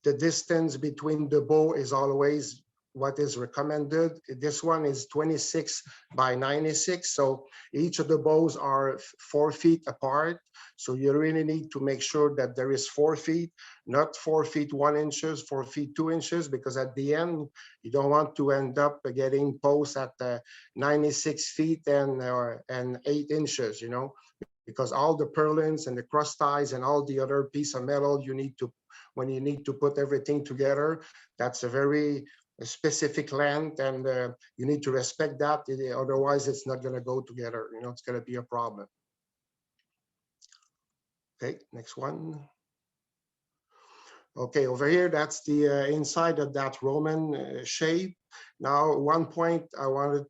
the distance between the bow is always what is recommended. This one is 26 by 96. So each of the bows are 4 feet apart. So you really need to make sure that there is 4 feet, not 4 feet 1 inches, 4 feet 2 inches, because at the end, you don't want to end up getting posts at 96 feet and 8 inches, you know, because all the purlins and the cross ties and all the other piece of metal you need to, when you need to put everything together, that's a very specific length, and you need to respect that. Otherwise, it's not going to go together. You know, it's going to be a problem. Okay, next one. Okay, over here, that's the inside of that Roman shape. Now, one thing I wanted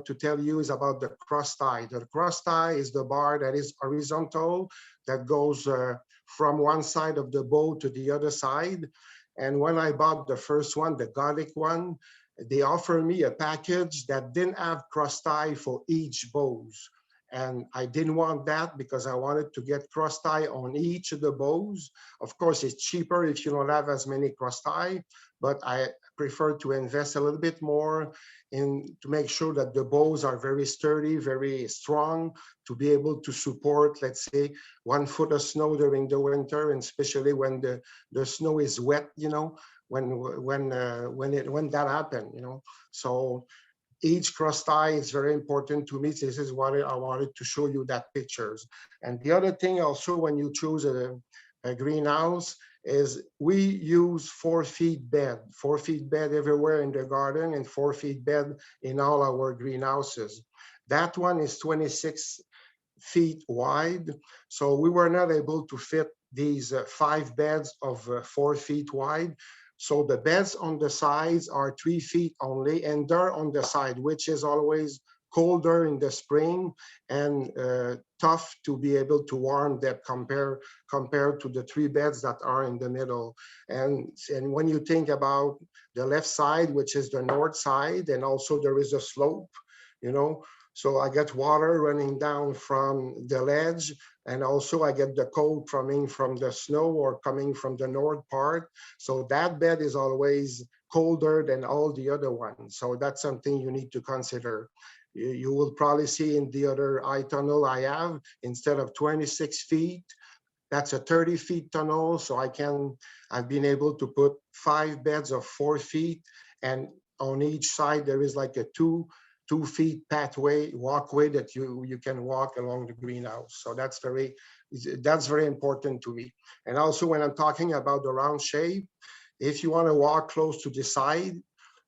to tell you is about the cross tie. The cross tie is the bar that is horizontal, that goes from one side of the bow to the other side. And when I bought the first one, the Gothic one, they offered me a package that didn't have cross tie for each bows. And I didn't want that because I wanted to get cross tie on each of the bows. Of course, it's cheaper if you don't have as many cross tie, but I prefer to invest a little bit more to make sure that the bows are very sturdy, very strong, to be able to support, let's say, 1 foot of snow during the winter, and especially when the snow is wet, you know, when that happened, you know. So each cross tie is very important to me. This is what I wanted to show you, that pictures. And the other thing also, when you choose a greenhouse, is we use 4 feet bed, 4 feet bed everywhere in the garden, and 4 feet bed in all our greenhouses. That one is 26 feet wide. So we were not able to fit these 5 beds of 4 feet wide. So the beds on the sides are 3 feet only, and they're on the side, which is always colder in the spring and tough to be able to warm that compared to the 3 beds that are in the middle. And when you think about the left side, which is the north side, and also there is a slope, you know, so I get water running down from the ledge, and also I get the cold coming from the snow or coming from the north part. So that bed is always colder than all the other ones. So that's something you need to consider. You will probably see in the other high tunnel I have, instead of 26 feet, that's a 30 feet tunnel. So I've been able to put 5 beds of 4 feet, and on each side there is like a 2 feet walkway that you can walk along the greenhouse. So that's very important to me. And also when I'm talking about the round shape, if you want to walk close to the side,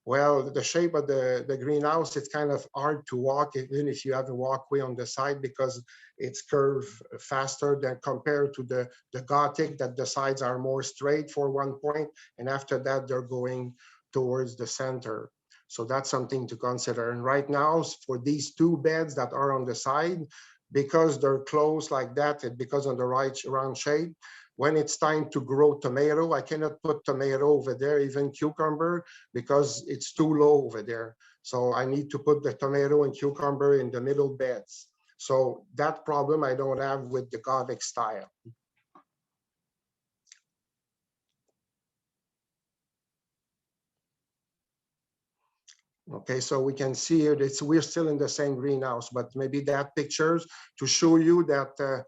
well, the shape of the greenhouse, it's kind of hard to walk even if you have a walkway on the side, because it's curved faster than compared to the Gothic, that the sides are more straight for one point, and after that they're going towards the center. So that's something to consider. And right now, for these two beds that are on the side, because they're closed like that, and because on the right round shape, when it's time to grow tomato, I cannot put tomato over there, even cucumber, because it's too low over there. So I need to put the tomato and cucumber in the middle beds. So that problem I don't have with the Gothic style. Okay, so we can see here that we're still in the same greenhouse, but maybe that pictures to show you that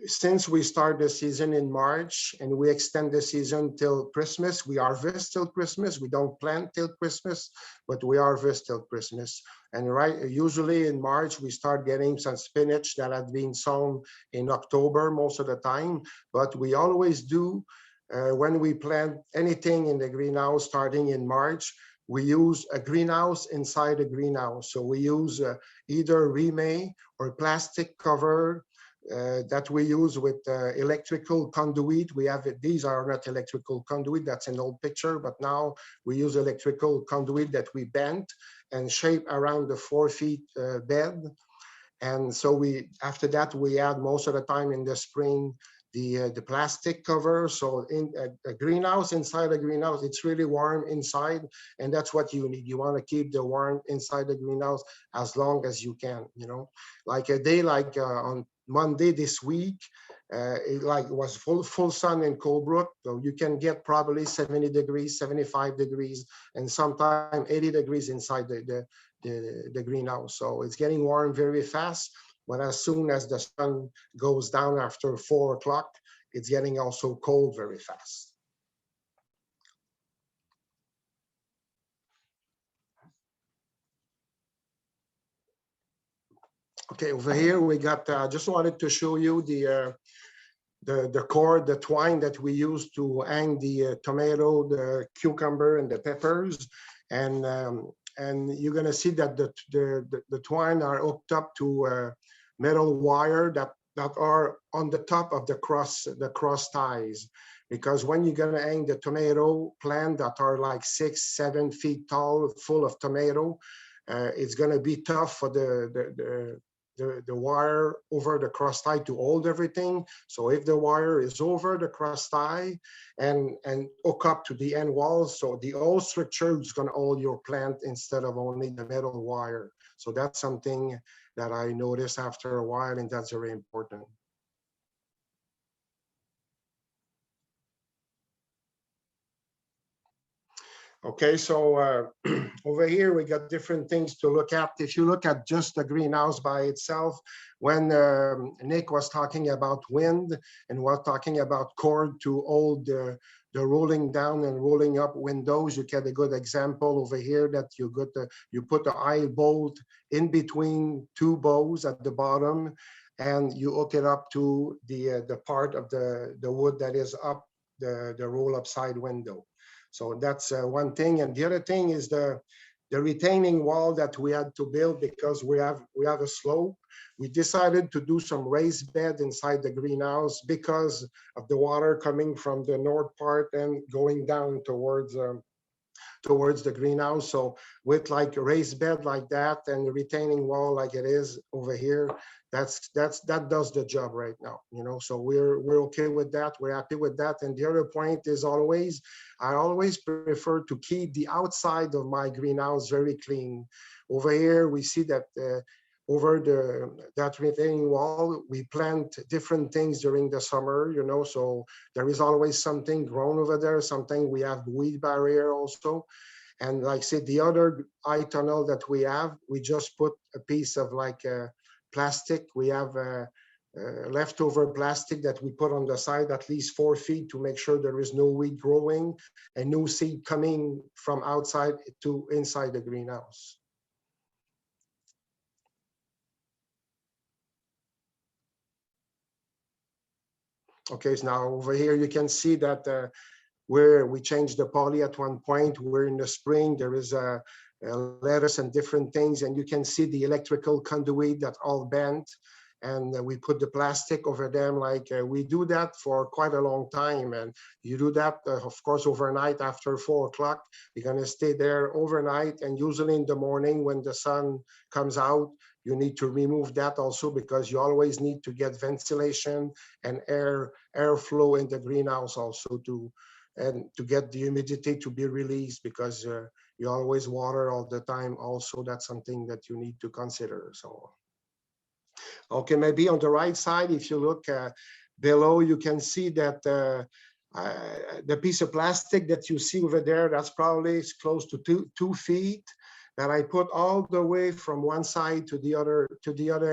since we start the season in March and we extend the season till Christmas, we harvest till Christmas. We don't plant till Christmas, but we harvest till Christmas. And usually in March, we start getting some spinach that had been sown in October most of the time, but we always do when we plant anything in the greenhouse starting in March, we use a greenhouse inside a greenhouse. So we use either remay or plastic cover that we use with electrical conduit. We have it, these are not electrical conduit, that's an old picture, but now we use electrical conduit that we bent and shape around the 4 feet bed. And so after that, we add most of the time in the spring the plastic cover. So in a greenhouse, inside a greenhouse, it's really warm inside, and that's what you need. You want to keep the warmth inside the greenhouse as long as you can, you know. Like a day like on Monday this week, it was full sun in Colebrook, so you can get probably 70 degrees, 75 degrees, and sometimes 80 degrees inside the greenhouse. So it's getting warm very fast. But as soon as the sun goes down after 4 o'clock, it's getting also cold very fast. Okay, over here we got, just wanted to show you the cord, the twine that we use to hang the tomato, the cucumber, and the peppers. And you're gonna see that the twine are hooked up to metal wire that are on the top of the cross ties, because when you're gonna hang the tomato plant that are like 6-7 feet tall, full of tomato, it's gonna be tough for the wire over the cross tie to hold everything. So if the wire is over the cross tie and hook up to the end wall, so the whole structure is gonna hold your plant instead of only the metal wire. So that's something that I noticed after a while, and that's very important. Okay, so over here we got different things to look at. If you look at just the greenhouse by itself, when Nick was talking about wind and was talking about cord to hold the rolling down and rolling up windows, you get a good example over here that you put the eye bolt in between 2 bows at the bottom, and you hook it up to the part of the wood that is up the roll up side window. So that's one thing. And the other thing is the retaining wall that we had to build, because we have a slope. We decided to do some raised bed inside the greenhouse because of the water coming from the north part and going down towards the greenhouse. So with like a raised bed like that and the retaining wall like it is over here, that does the job right now, you know. So we're okay with that. We're happy with that. And the other point is I always prefer to keep the outside of my greenhouse very clean. Over here we see that over that retaining wall, we plant different things during the summer, you know, so there is always something grown over there, something we have weed barrier also. And like I said, the other eye tunnel that we have, we just put a piece of like plastic. We have leftover plastic that we put on the side at least 4 feet to make sure there is no weed growing and no seed coming from outside to inside the greenhouse. Okay, so now over here you can see that where we changed the poly at one point, we're in the spring, there is a lettuce and different things, and you can see the electrical conduit that all bent. and we put the plastic over them. Like we do that for quite a long time, and you do that, of course, overnight after 4 o'clock. You're going to stay there overnight, and usually in the morning when the sun comes out, you need to remove that also, because you always need to get ventilation and airflow in the greenhouse also to get the humidity to be released, because you always water all the time. Also, that's something that you need to consider. So, okay, maybe on the right side, if you look below, you can see that the piece of plastic that you see over there, that's probably close to 2 feet, that I put all the way from one side to the other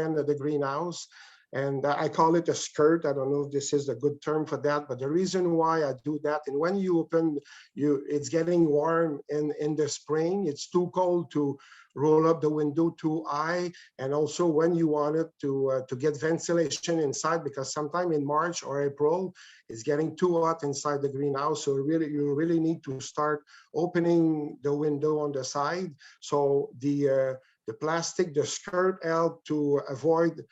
end of the greenhouse. And I call it a skirt. I don't know if this is a good term for that, but the reason why I do that, and when you open, it's getting warm in the spring. It's too cold to roll up the window too high. And also when you want it to get ventilation inside, because sometime in March or April, it's getting too hot inside the greenhouse. So you really need to start opening the window on the side. So the plastic, the skirt help to avoid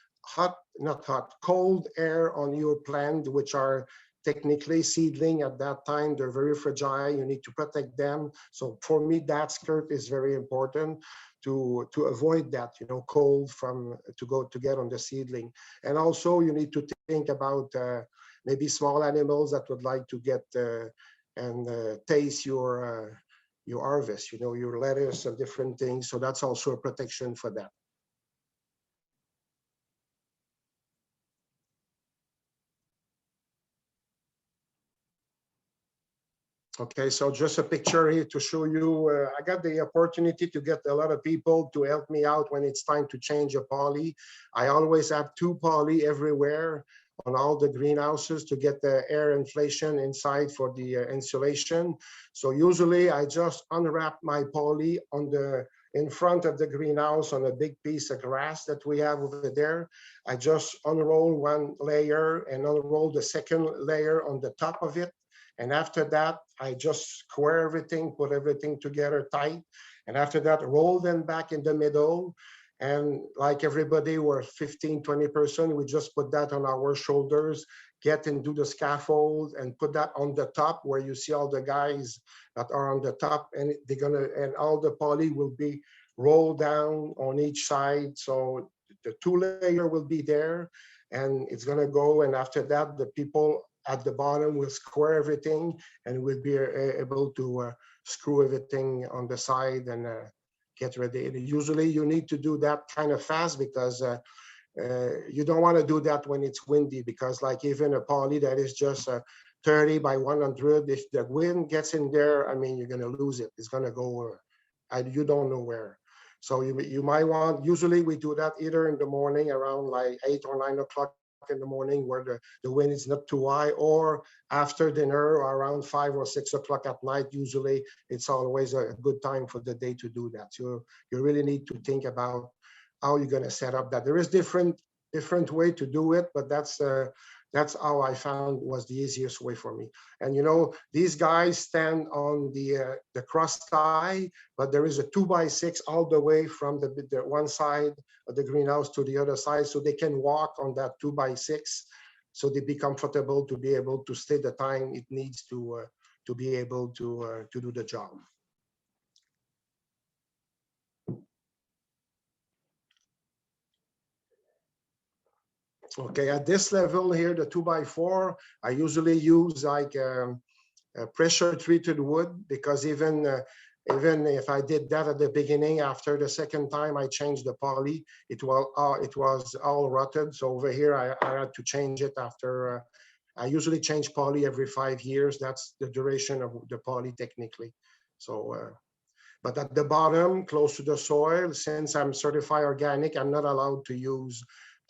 cold air on your plant, which are technically seedling at that time. They're very fragile. You need to protect them. So for me, that skirt is very important to avoid that, cold to get on the seedling. And also you need to think about maybe small animals that would like to get and taste your harvest, your lettuce and different things. So that's also a protection for that. Okay, so just a picture here to show you. I got the opportunity to get a lot of people to help me out when it's time to change a poly. I always have 2 poly everywhere on all the greenhouses to get the air inflation inside for the insulation. So usually I just unwrap my poly in front of the greenhouse on a big piece of grass that we have over there. I just unroll one layer and unroll the second layer on the top of it. And after that, I just square everything, put everything together tight. And after that, roll them back in the middle. And like everybody, we're 15, 20%, we just put that on our shoulders, get into the scaffold and put that on the top where you see all the guys that are on the top, and and all the poly will be rolled down on each side. So the 2 layer will be there and it's gonna go. And after that, the people at the bottom will square everything and we'll be able to screw everything on the side and get ready. And usually you need to do that kind of fast, because you don't want to do that when it's windy, because like even a poly that is just 30 by 100, if the wind gets in there, I mean, you're going to lose it. It's going to go, you don't know where. So you might want, usually we do that either in the morning around like 8 or 9 o'clock in the morning where the wind is not too high, or after dinner or around 5 or 6 o'clock at night. Usually it's always a good time for the day to do that. So you really need to think about how you're going to set up that. There is different way to do it, but that's how I found was the easiest way for me. And these guys stand on the cross tie, but there is a 2x6 all the way from the one side of the greenhouse to the other side, so they can walk on that 2x6, so they be comfortable to be able to stay the time it needs to be able to do the job. Okay, at this level here, the 2x4, I usually use like pressure treated wood, because even if I did that at the beginning, after the second time I changed the poly, it was all rotted. So over here, I had to change it after. I usually change poly every 5 years. That's the duration of the poly technically. So, but at the bottom, close to the soil, since I'm certified organic, I'm not allowed to use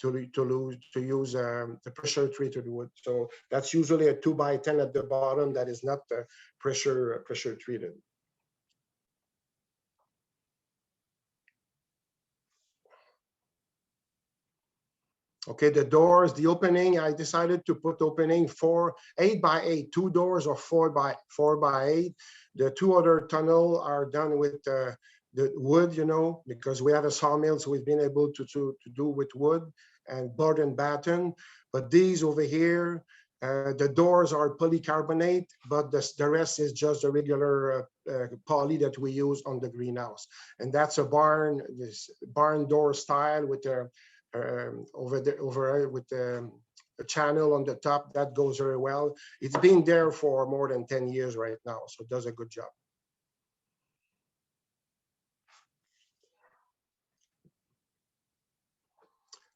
the pressure treated wood. So that's usually a 2x10 at the bottom that is not pressure treated. Okay, the doors, the opening, I decided to put opening 8x8, 2 doors or 4x8. The 2 other tunnel are done with the wood, because we have a sawmill, so we've been able to do with wood. and board and batten. But these over here, the doors are polycarbonate, but the rest is just a regular poly that we use on the greenhouse. And that's a this barn door style with a over with a channel on the top that goes very well. It's been there for more than 10 years right now, so it does a good job.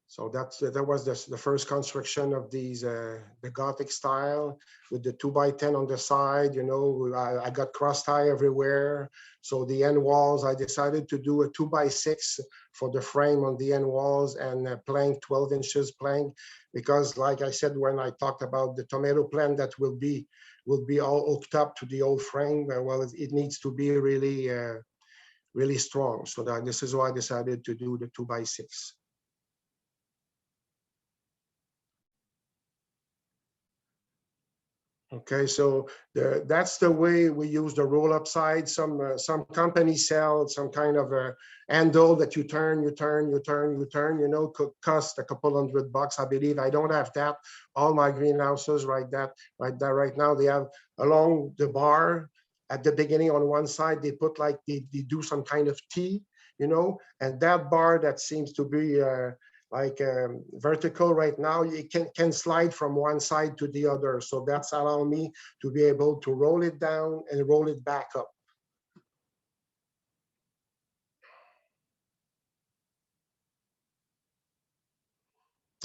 So that was the first construction of these, the Gothic style with the 2x10 on the side. You know, I got cross tie everywhere. So the end walls, I decided to do a 2x6 for the frame on the end walls and a plank, 12 inches plank, because like I said, when I talked about the tomato plant that will be all hooked up to the old frame, well, it needs to be really, really strong. So this is why I decided to do the 2x6. Okay, so that's the way we use the roll-up side. Some companies sell some kind of a handle that you turn, you know, could cost a couple $100, I believe. I don't have that. All my greenhouses right now, they have along the bar at the beginning on one side, they put like, they do some kind of T, you know, and that bar that seems to be like vertical right now, it can slide from one side to the other. So that's allowing me to be able to roll it down and roll it back up.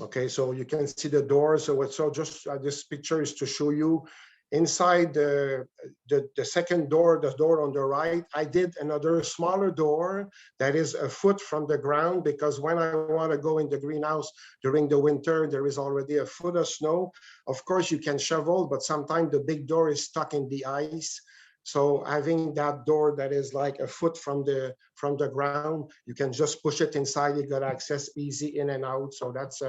Okay, so you can see the door. So it's just this picture is to show you inside the second door, the door on the right. I did another smaller door that is a foot from the ground, because when I want to go in the greenhouse during the winter, there is already a foot of snow. Of course, you can shovel, but sometimes the big door is stuck in the ice. So having that door that is like a foot from the ground, you can just push it inside. You got access easy in and out. So that's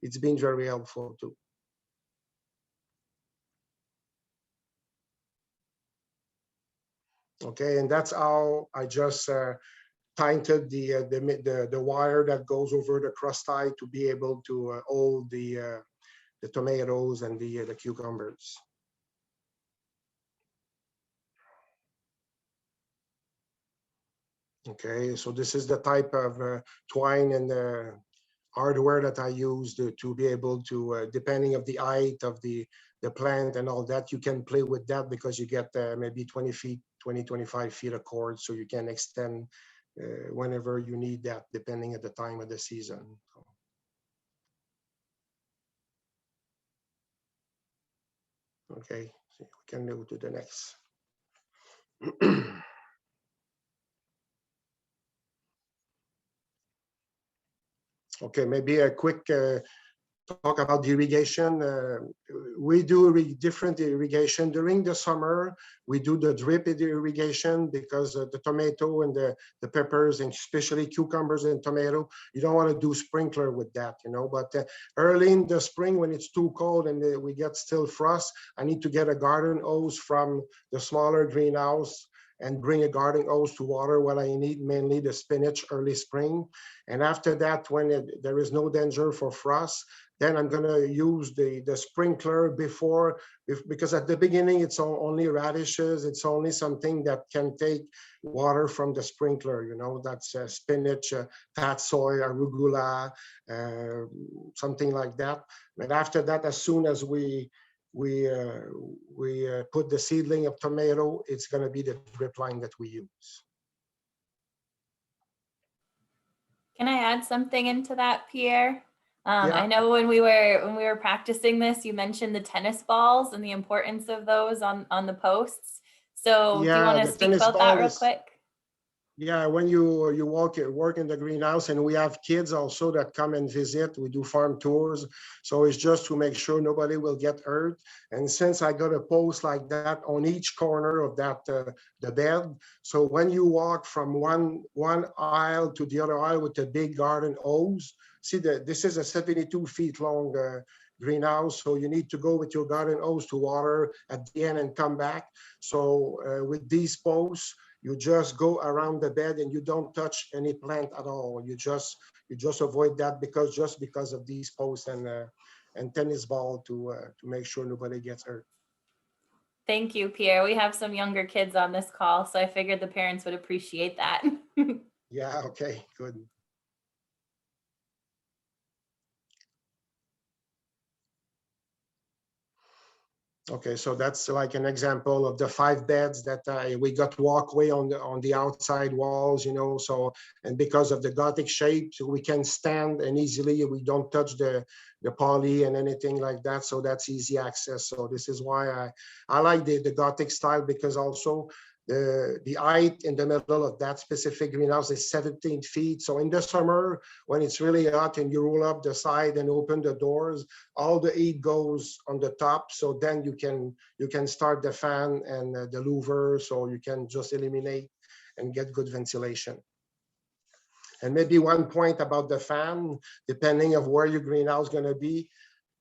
it's been very helpful too. Okay, and that's how I just tightened the wire that goes over the cross tie to be able to hold the tomatoes and the cucumbers. Okay, so this is the type of twine and hardware that I use to be able to, depending of the height of the plant and all that, you can play with that because you get maybe 20 feet, 25 feet of cord, so you can extend whenever you need that, depending at the time of the season. Okay, so we can go to the next. Okay, maybe a quick talk about the irrigation. We do different irrigation during the summer. We do the drip irrigation because the tomato and the peppers, and especially cucumbers and tomato, you don't want to do sprinkler with that, you know. But early in the spring, when it's too cold and we get still frost, I need to get a garden hose from the smaller greenhouse and bring a garden hose to water what I need, mainly the spinach early spring. And after that, when there is no danger for frost, then I'm gonna use the sprinkler because at the beginning, it's only radishes. It's only something that can take water from the sprinkler, you know, that's spinach, tatsoi, arugula, something like that. But after that, as soon as we put the seedling of tomato, it's going to be the drip line that we use. Can I add something into that, Pierre? Yeah. I know when we were practicing this, you mentioned the tennis balls and the importance of those on the posts. So yeah, do you want to speak about that real quick? Yeah, when you work in the greenhouse, and we have kids also that come and visit, we do farm tours. So it's just to make sure nobody will get hurt. And since I got a post like that on each corner of that the bed, so when you walk from one aisle to the other aisle with a big garden hose, see that this is a 72 feet long greenhouse, so you need to go with your garden hose to water at the end and come back. So with these posts, you just go around the bed and you don't touch any plant at all. You just you just avoid that just because of these posts and tennis ball to make sure nobody gets hurt. Thank you, Pierre. We have some younger kids on this call, so I figured the parents would appreciate that. Yeah, okay, good. Okay, so that's like an example of the 5 beds that we got walkway on the outside walls, you know. So, and because of the Gothic shape, so we can stand and easily we don't touch the poly and anything like that. So that's easy access. So this is why I like the Gothic style, because also the height in the middle of that specific greenhouse is 17 feet. So in the summer, when it's really hot and you roll up the side and open the doors, all the heat goes on the top. So then you can start the fan and the louver, so you can just eliminate and get good ventilation. And maybe one point about the fan, depending of where your greenhouse is going to be,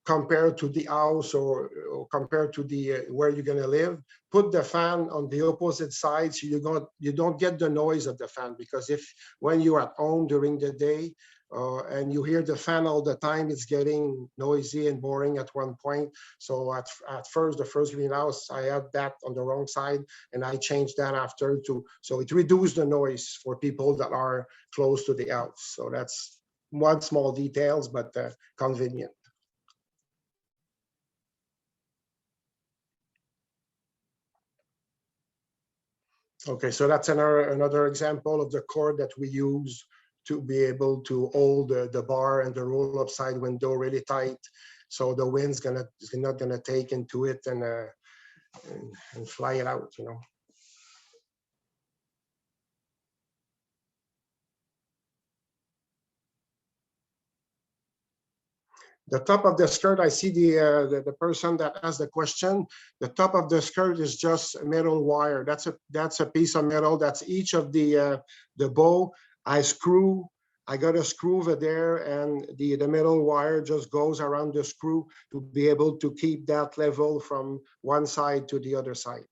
compared to the house or compared to the where you're going to live, put the fan on the opposite side so you don't get the noise of the fan. Because if when you're at home during the day and you hear the fan all the time, it's getting noisy and boring at one point. So at first, the first greenhouse, I had that on the wrong side, and I changed that after so it reduced the noise for people that are close to the house. So that's one small details, but convenient. Okay, so that's another example of the cord that we use to be able to hold the bar and the roll-up side window really tight, so the wind's not gonna take into it and fly it out, you know. The top of the skirt, I see the person that asked the question. The top of the skirt is just metal wire. That's a piece of metal. That's each of the bow. I got a screw over there, and the metal wire just goes around the screw to be able to keep that level from one side to the other side.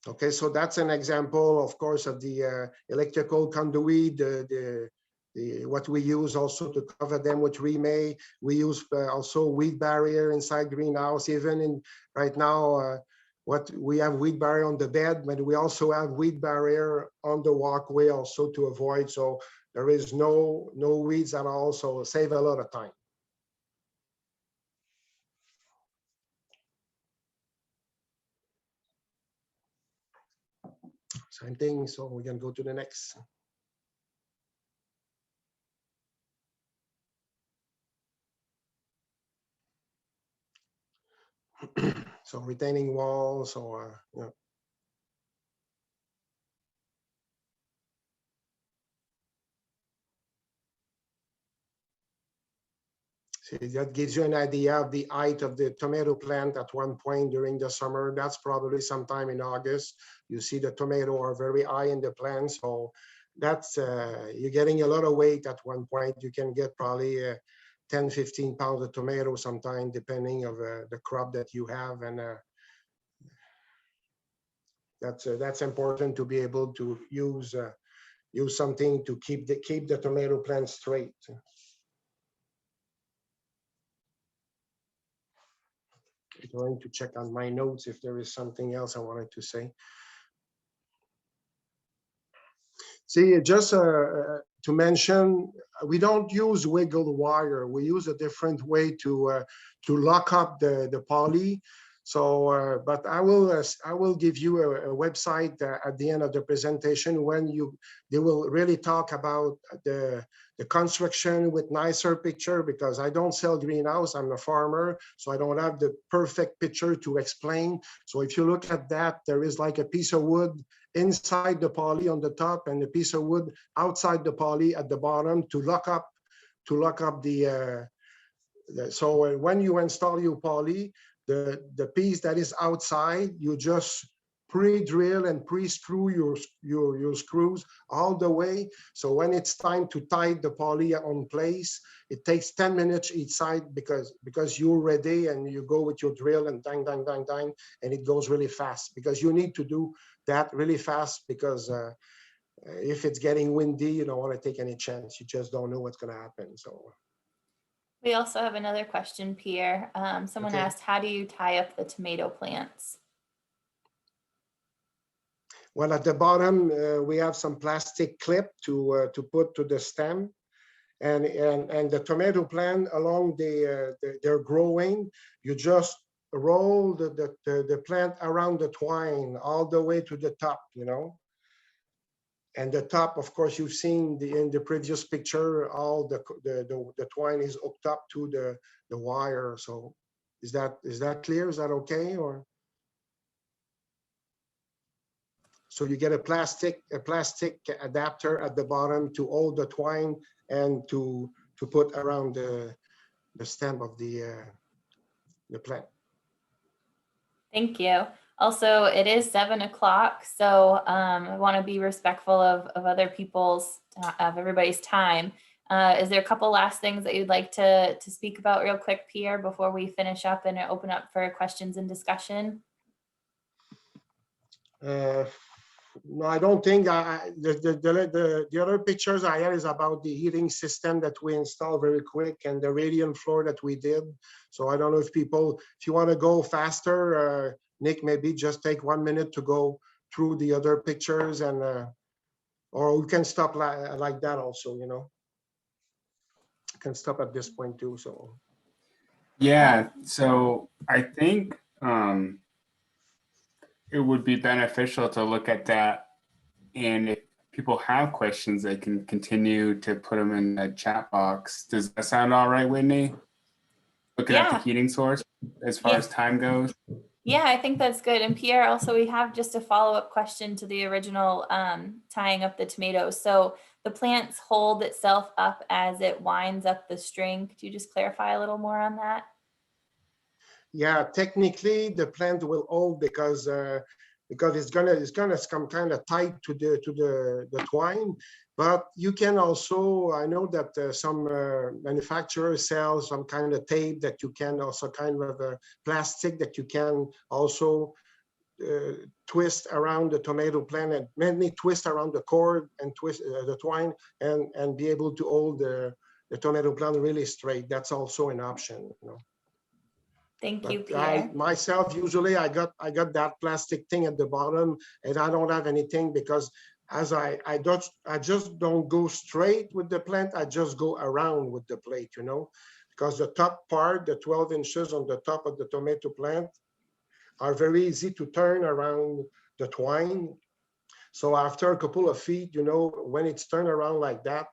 Okay, so that's an example, of course, of the electrical conduit, what we use also to cover them with remay. We use also weed barrier inside greenhouse. Even in right now, what we have weed barrier on the bed, but we also have weed barrier on the walkway also to avoid. So there is no weeds at all. So save a lot of time. Same thing. So we can go to the next. So retaining walls, or you know. So that gives you an idea of the height of the tomato plant at one point during the summer. That's probably sometime in August. You see the tomato are very high in the plant, so that's you're getting a lot of weight at one point. You can get probably 10, 15 pounds of tomato sometime, depending of the crop that you have, and that's important to be able to use something to keep the tomato plant straight. I'm going to check on my notes if there is something else I wanted to say. See, just to mention, we don't use wiggle wire. We use a different way to lock up the poly. So, but I will give you a website at the end of the presentation when they will really talk about the construction with nicer picture, because I don't sell greenhouse. I'm a farmer, so I don't have the perfect picture to explain. So if you look at that, there is like a piece of wood inside the poly on the top and a piece of wood outside the poly at the bottom to lock up the so when you install your poly, the piece that is outside, you just pre-drill and pre-screw your screws all the way. So when it's time to tie the poly on place, it takes 10 minutes each side, because you're ready and you go with your drill and dang, dang, dang, dang, and it goes really fast, because you need to do that really fast, because if it's getting windy, you don't want to take any chance. You just don't know what's going to happen. So We also have another question, Pierre. Someone Okay. asked, how do you tie up the tomato plants? well, at the bottom, we have some plastic clip to put to the stem. And the tomato plant along they're growing, you just roll the plant around the twine all the way to the top, you know. And the top, of course, you've seen in the previous picture, all the twine is hooked up to the wire. So is that clear? Is that okay? Or so you get a plastic adapter at the bottom to hold the twine and to put around the stem of the plant. Thank you. Also, it is 7 o'clock, so I want to be respectful of other people's, of everybody's time. Is there a couple last things that you'd like to speak about real quick, Pierre, before we finish up and open up for questions and discussion? No, I don't think. The other pictures I had is about the heating system that we installed very quick and the radiant floor that we did. So I don't know if you want to go faster, Nick, maybe just take 1 minute to go through the other pictures, and or we can stop like that also, you know. You can stop at this point too. So Yeah, so I think it would be beneficial to look at that, and if people have questions, they can continue to put them in the chat box. Does that sound all right, Whitney? Looking at the Yeah. heating source as far as time goes? Yeah, I think that's good. And Pierre, also, we have just a follow-up question to the original tying up the tomatoes. So the plants hold itself up as it winds up the string. Could you just clarify a little more on that? yeah, technically the plant will hold because it's gonna come kind of tight to the twine. But you can also, I know that some manufacturers sell some kind of tape that you can also kind of plastic that you can also twist around the tomato plant, and mainly twist around the cord and twist the twine and be able to hold the tomato plant really straight. That's also an option, you know. Thank you, But Pierre. myself, usually I got that plastic thing at the bottom, and I don't have anything because as I just don't go straight with the plant. I just go around with the plate, you know, because the top part, the 12 inches on the top of the tomato plant, are very easy to turn around the twine. So after a couple of feet, you know, when it's turned around like that,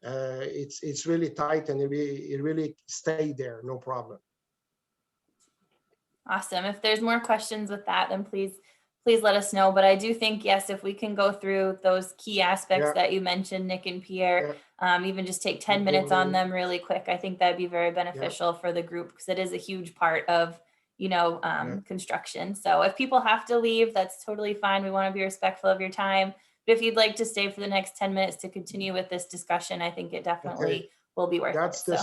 it's really tight and it really stay there, no problem. Awesome. If there's more questions with that, then please let us know. But I do think, yes, if we can go through those key aspects that you mentioned, Nick and Pierre, even just take 10 minutes on them really quick, I think that'd be very beneficial for the group, because it is a huge part of, you know, construction. So if people have to leave, that's totally fine. We want to be respectful of your time. But if you'd like to stay for the next 10 minutes to continue with this discussion, I think it definitely will be worth it. So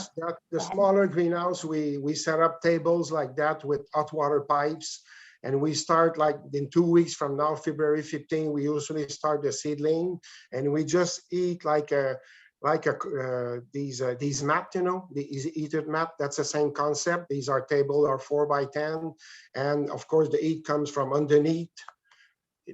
the smaller greenhouse. We set up tables like that with hot water pipes, and we start like in 2 weeks from now, February 15. We usually start the seedling, and we just eat these mat, you know, these heated mat. That's the same concept. These are table are 4x10, and of course the heat comes from underneath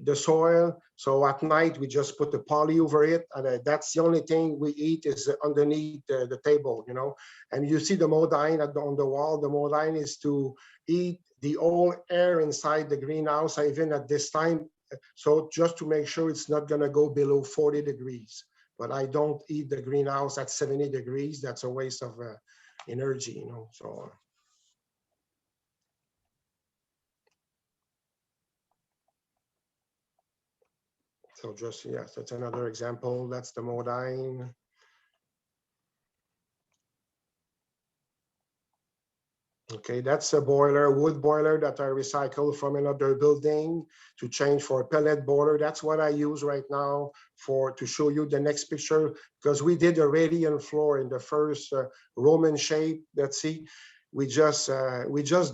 the soil. So at night we just put the poly over it, and that's the only thing we eat is underneath the table, you know. And you see the modine on the wall. The modine is to eat the whole air inside the greenhouse, even at this time. So just to make sure it's not gonna go below 40 degrees. But I don't eat the greenhouse at 70 degrees. That's a waste of energy, you know. So just, yes, that's another example. That's the modine. Okay, that's a boiler, wood boiler that I recycled from another building to change for a pellet boiler. That's what I use right now to show you the next picture, because we did a radiant floor in the first Roman shape. Let's see, we just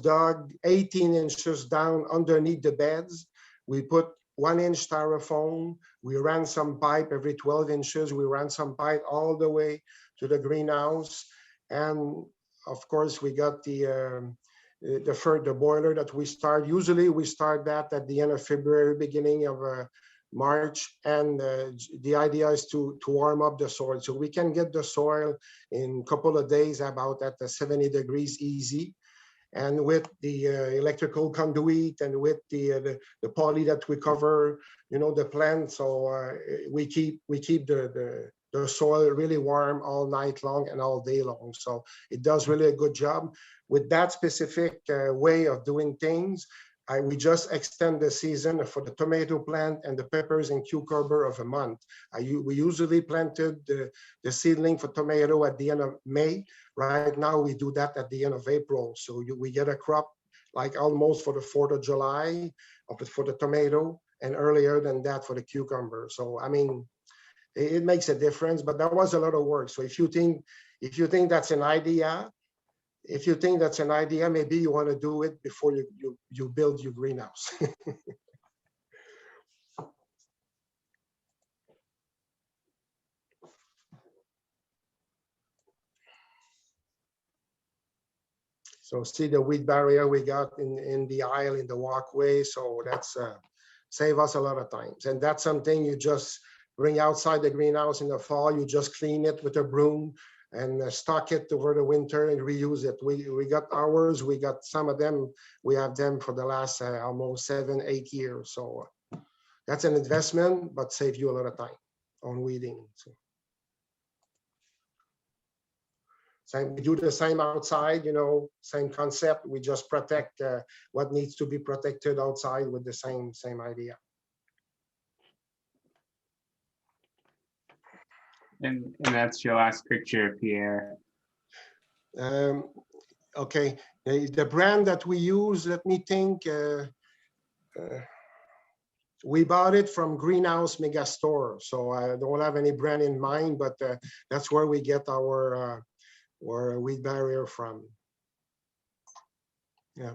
dug 18 inches down underneath the beds. We put 1-inch styrofoam. We ran some pipe every 12 inches. We ran some pipe all the way to the greenhouse. And of course, we got the boiler that we start. Usually we start that at the end of February, beginning of March. And the idea is to warm up the soil. So we can get the soil in a couple of days about at the 70 degrees easy. And with the electrical conduit and with the poly that we cover, you know, the plant, so we keep the soil really warm all night long and all day long. So it does really a good job. With that specific way of doing things, we just extend the season for the tomato plant and the peppers and cucumber of a month. We usually planted the seedling for tomato at the end of May. Right now, we do that at the end of April. So we get a crop like almost for the 4th of July for the tomato, and earlier than that for the cucumber. So, I mean, it makes a difference, but that was a lot of work. So if you think that's an idea, maybe you want to do it before you build your greenhouse. So see the weed barrier we got in the aisle, in the walkway. So that's save us a lot of times. And that's something you just bring outside the greenhouse in the fall. You just clean it with a broom and stock it over the winter and reuse it. We got ours, we got some of them, we have them for the last almost 7-8 years. So that's an investment, but save you a lot of time on weeding. So. Same, we do the same outside, you know, same concept. We just protect what needs to be protected outside with the same idea. And that's your last picture, Pierre. Okay, the brand that we use, let me think. We bought it from Greenhouse Mega Store, so I don't have any brand in mind, but that's where we get our weed barrier from. Yeah,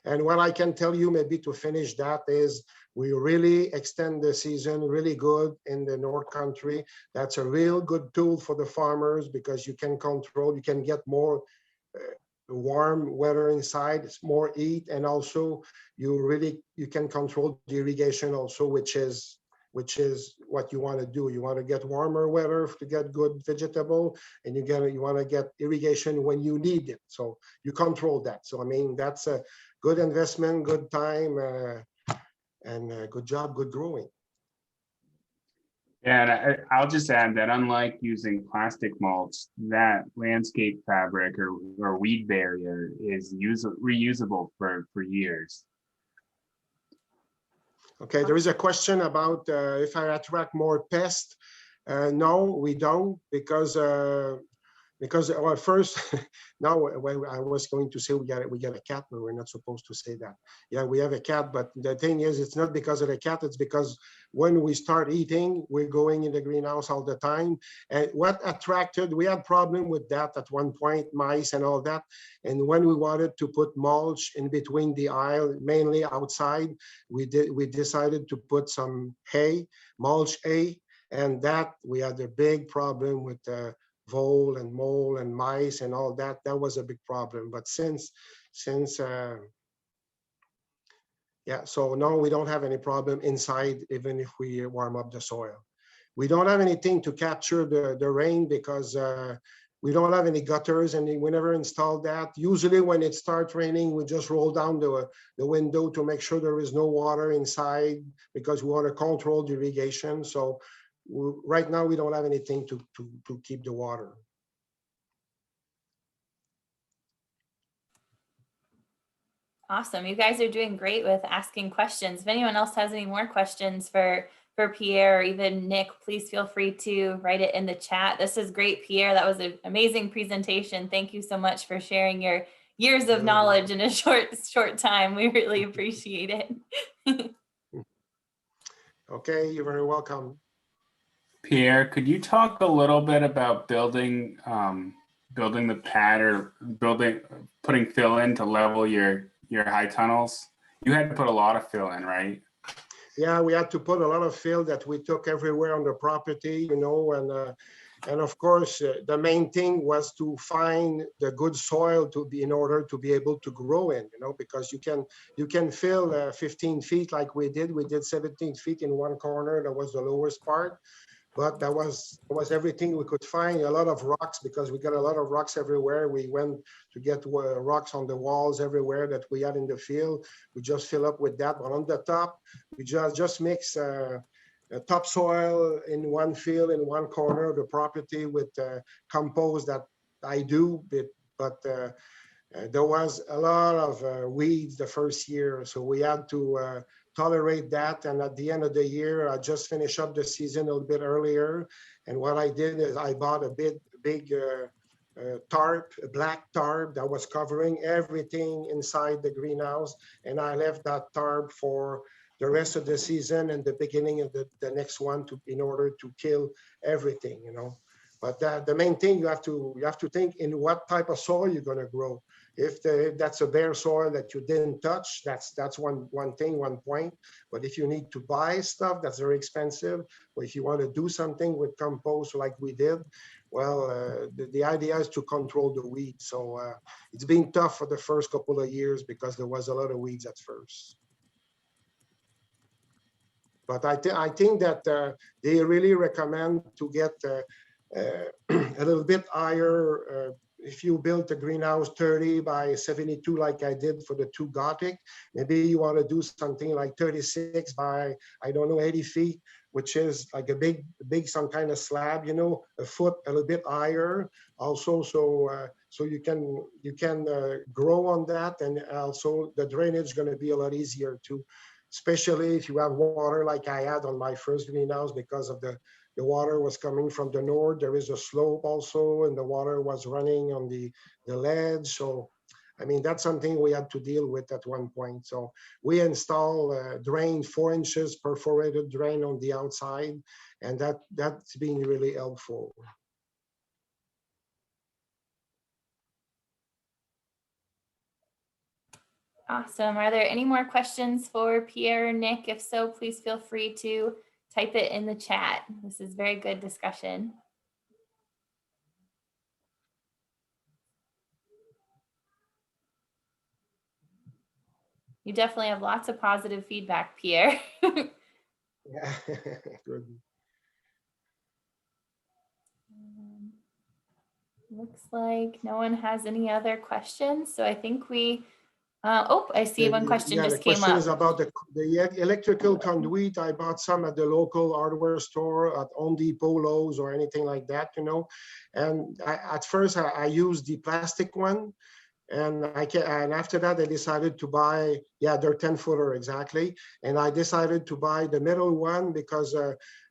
and what I can tell you maybe to finish that is we really extend the season really good in the North Country. That's a real good tool for the farmers because you can control, you can get more warm weather inside, it's more heat, and also you can control the irrigation also, which is what you want to do. You want to get warmer weather to get good vegetable, and you want to get irrigation when you need it. So you control that. So I mean, that's a good investment, good time, and good job, good growing. Yeah, and I'll just add that unlike using plastic mulch, that landscape fabric or weed barrier is reusable for years. Okay, there is a question about if I attract more pests. No, we don't, because well, first, now I was going to say we got a cat, but we're not supposed to say that. Yeah, we have a cat, but the thing is, it's not because of the cat, it's because when we start eating, we're going in the greenhouse all the time. And what attracted, we had problem with that at one point, mice and all that. And when we wanted to put mulch in between the aisle, mainly outside, we decided to put some hay, mulch hay, and that we had a big problem with vole and mole and mice and all that. That was a big problem. But since yeah, so no, we don't have any problem inside, even if we warm up the soil. We don't have anything to capture the rain because we don't have any gutters, and we never installed that. Usually when it starts raining, we just roll down the window to make sure there is no water inside because we want to control the irrigation. So right now, we don't have anything to keep the water. Awesome. You guys are doing great with asking questions. If anyone else has any more questions for Pierre or even Nick, please feel free to write it in the chat. This is great, Pierre. That was an amazing presentation. Thank you so much for sharing your years of knowledge in a short time. We really appreciate it. Okay, you're very welcome. Pierre, could you talk a little bit about building the pad or putting fill in to level your high tunnels? You had to put a lot of fill in, right? Yeah, we had to put a lot of fill that we took everywhere on the property, and of course, the main thing was to find the good soil to be in order to be able to grow in, because you can fill 15 feet like we did. We did 17 feet in one corner. That was the lowest part. But that was everything we could find. A lot of rocks, because we got a lot of rocks everywhere. We went to get rocks on the walls everywhere that we had in the field. We just fill up with that. But on the top, we just mix topsoil in one field in one corner of the property with compost that I do. But there was a lot of weeds the first year, so we had to tolerate that. And at the end of the year, I just finished up the season a little bit earlier. And what I did is I bought a big tarp, a black tarp that was covering everything inside the greenhouse. And I left that tarp for the rest of the season and the beginning of the next one in order to kill everything, But the main thing you have to think in what type of soil you're going to grow. If that's a bare soil that you didn't touch, that's one thing, one point. But if you need to buy stuff, that's very expensive. Or if you want to do something with compost like we did, well, the idea is to control the weeds. So it's been tough for the first couple of years because there was a lot of weeds at first. But I think that they really recommend to get a little bit higher. If you build a greenhouse 30 by 72, like I did for the 2 Gothic, maybe you want to do something like 36 by, I don't know, 80 feet, which is like a big, some kind of slab, a foot, a little bit higher also. So you can grow on that. And also the drainage is going to be a lot easier too, especially if you have water like I had on my first greenhouse, because of the water was coming from the north. There is a slope also, and the water was running on the ledge. So, I mean, that's something we had to deal with at one point. So we installed a drain, 4 inches perforated drain on the outside, and that's been really helpful. Awesome. Are there any more questions for Pierre or Nick? If so, please feel free to type it in the chat. This is very good discussion. You definitely have lots of positive feedback, Pierre. Yeah, good. Looks like no one has any other questions. So I think we, I see one question just came up. The question is about the electrical conduit. I bought some at the local hardware store, at Home Depot, Lowe's, or anything like that, And at first I used the plastic one. And after that, I decided to buy, they're 10-footer exactly. And I decided to buy the metal one because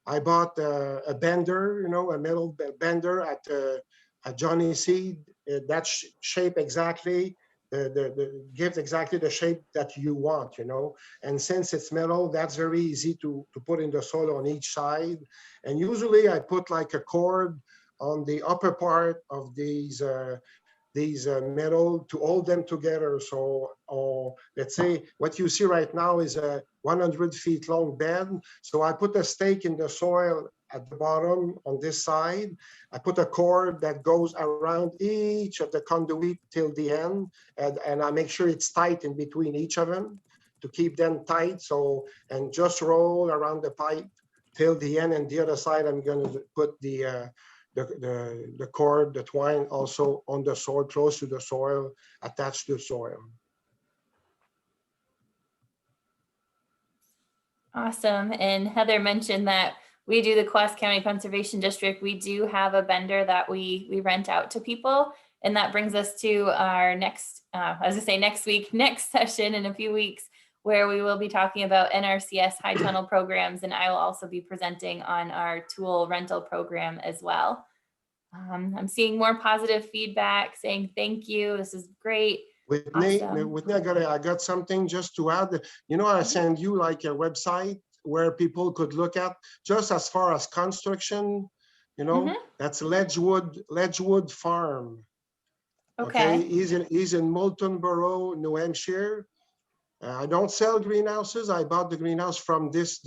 I bought a bender, a metal bender at Johnny Seed. That shape exactly, gives exactly the shape that you want, And since it's metal, that's very easy to put in the soil on each side. And usually I put like a cord on the upper part of these metal to hold them together. So, let's say what you see right now is a 100 feet long bed. So I put a stake in the soil at the bottom on this side. I put a cord that goes around each of the conduit till the end. And I make sure it's tight in between each of them to keep them tight. So, and just roll around the pipe till the end. And the other side, I'm going to put the cord, the twine, also on the soil, close to the soil, attached to the soil. Awesome. And Heather mentioned that we do the Quest County Conservation District. We do have a bender that we rent out to people. And that brings us to our next, next session in a few weeks, where we will be talking about NRCS high tunnel programs. And I will also be presenting on our tool rental program as well. I'm seeing more positive feedback saying thank you. This is great. Whitney, Awesome. I got something just to add. I send you like a website where people could look at just as far as construction, That's Ledgewood Farm. Okay. He's in Moulton Borough, New Hampshire. I don't sell greenhouses. I bought the greenhouse from this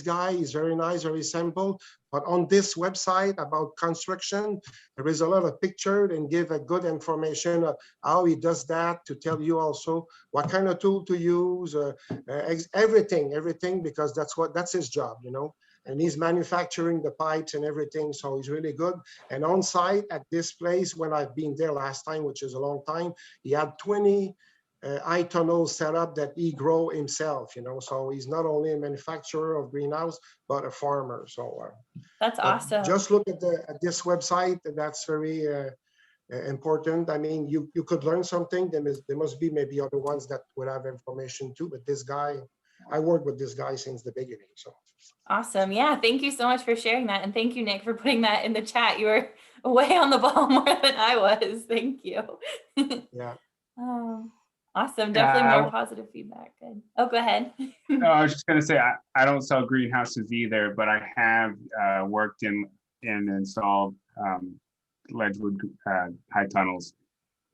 guy. He's very nice, very simple. But on this website about construction, there is a lot of pictures and give a good information of how he does that, to tell you also what kind of tool to use, everything, because that's his job, you know. And he's manufacturing the pipes and everything, so he's really good. And on site at this place, when I've been there last time, which is a long time, he had 20 eye tunnels set up that he grow himself, you know. So he's not only a manufacturer of greenhouse, but a farmer. So That's awesome. just look at this website. That's very important. I mean, you could learn something. There must be maybe other ones that would have information too, but this guy, I worked with this guy since the beginning. So Awesome. Yeah. Thank you so much for sharing that. And thank you, Nick, for putting that in the chat. You were way on the ball more than I was. Thank you. yeah. Awesome. Definitely Yeah, more positive feedback. Good. Oh, go ahead. No, I was just going to say, I don't sell greenhouses either, but I have worked in and installed ledgewood high tunnels.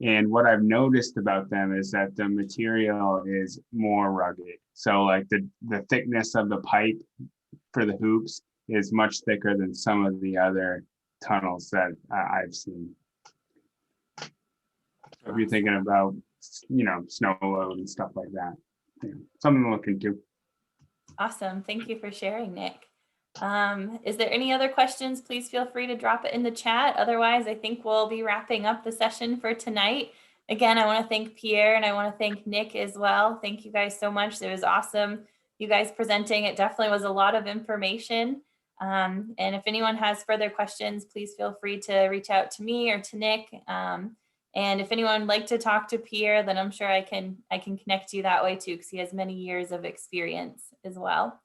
And what I've noticed about them is that the material is more rugged. So like the thickness of the pipe for the hoops is much thicker than some of the other tunnels that I've seen. If you're thinking about, you know, snow load and stuff like that, yeah, something to look into. Awesome. Thank you for sharing, Nick. Is there any other questions? Please feel free to drop it in the chat. Otherwise, I think we'll be wrapping up the session for tonight. Again, I want to thank Pierre and I want to thank Nick as well. Thank you guys so much. It was awesome, you guys presenting. It definitely was a lot of information. And if anyone has further questions, please feel free to reach out to me or to Nick. And if anyone would like to talk to Pierre, then I'm sure I can connect you that way too, because he has many years of experience as well.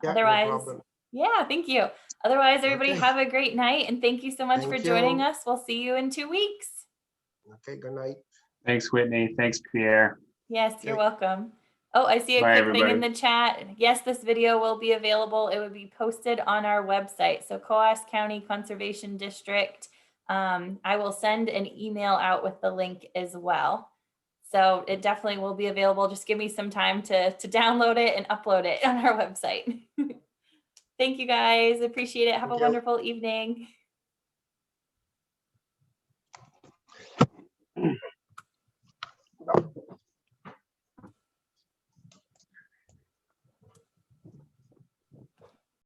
Yeah, Otherwise, no problem. yeah, thank you. Otherwise, everybody Okay. have a great night. And thank you so much for Thank joining you. us. We'll see you in 2 weeks. Okay, good night. Thanks, Whitney. Thanks, Pierre. Yes, you're Okay. welcome. Oh, I see a Bye, quick thing in everybody. the chat. Yes, this video will be available. It will be posted on our website. So Coas County Conservation District. I will send an email out with the link as well. So it definitely will be available. Just give me some time to download it and upload it on our website. Thank you guys. Appreciate it. Have Thank a you. wonderful evening. No.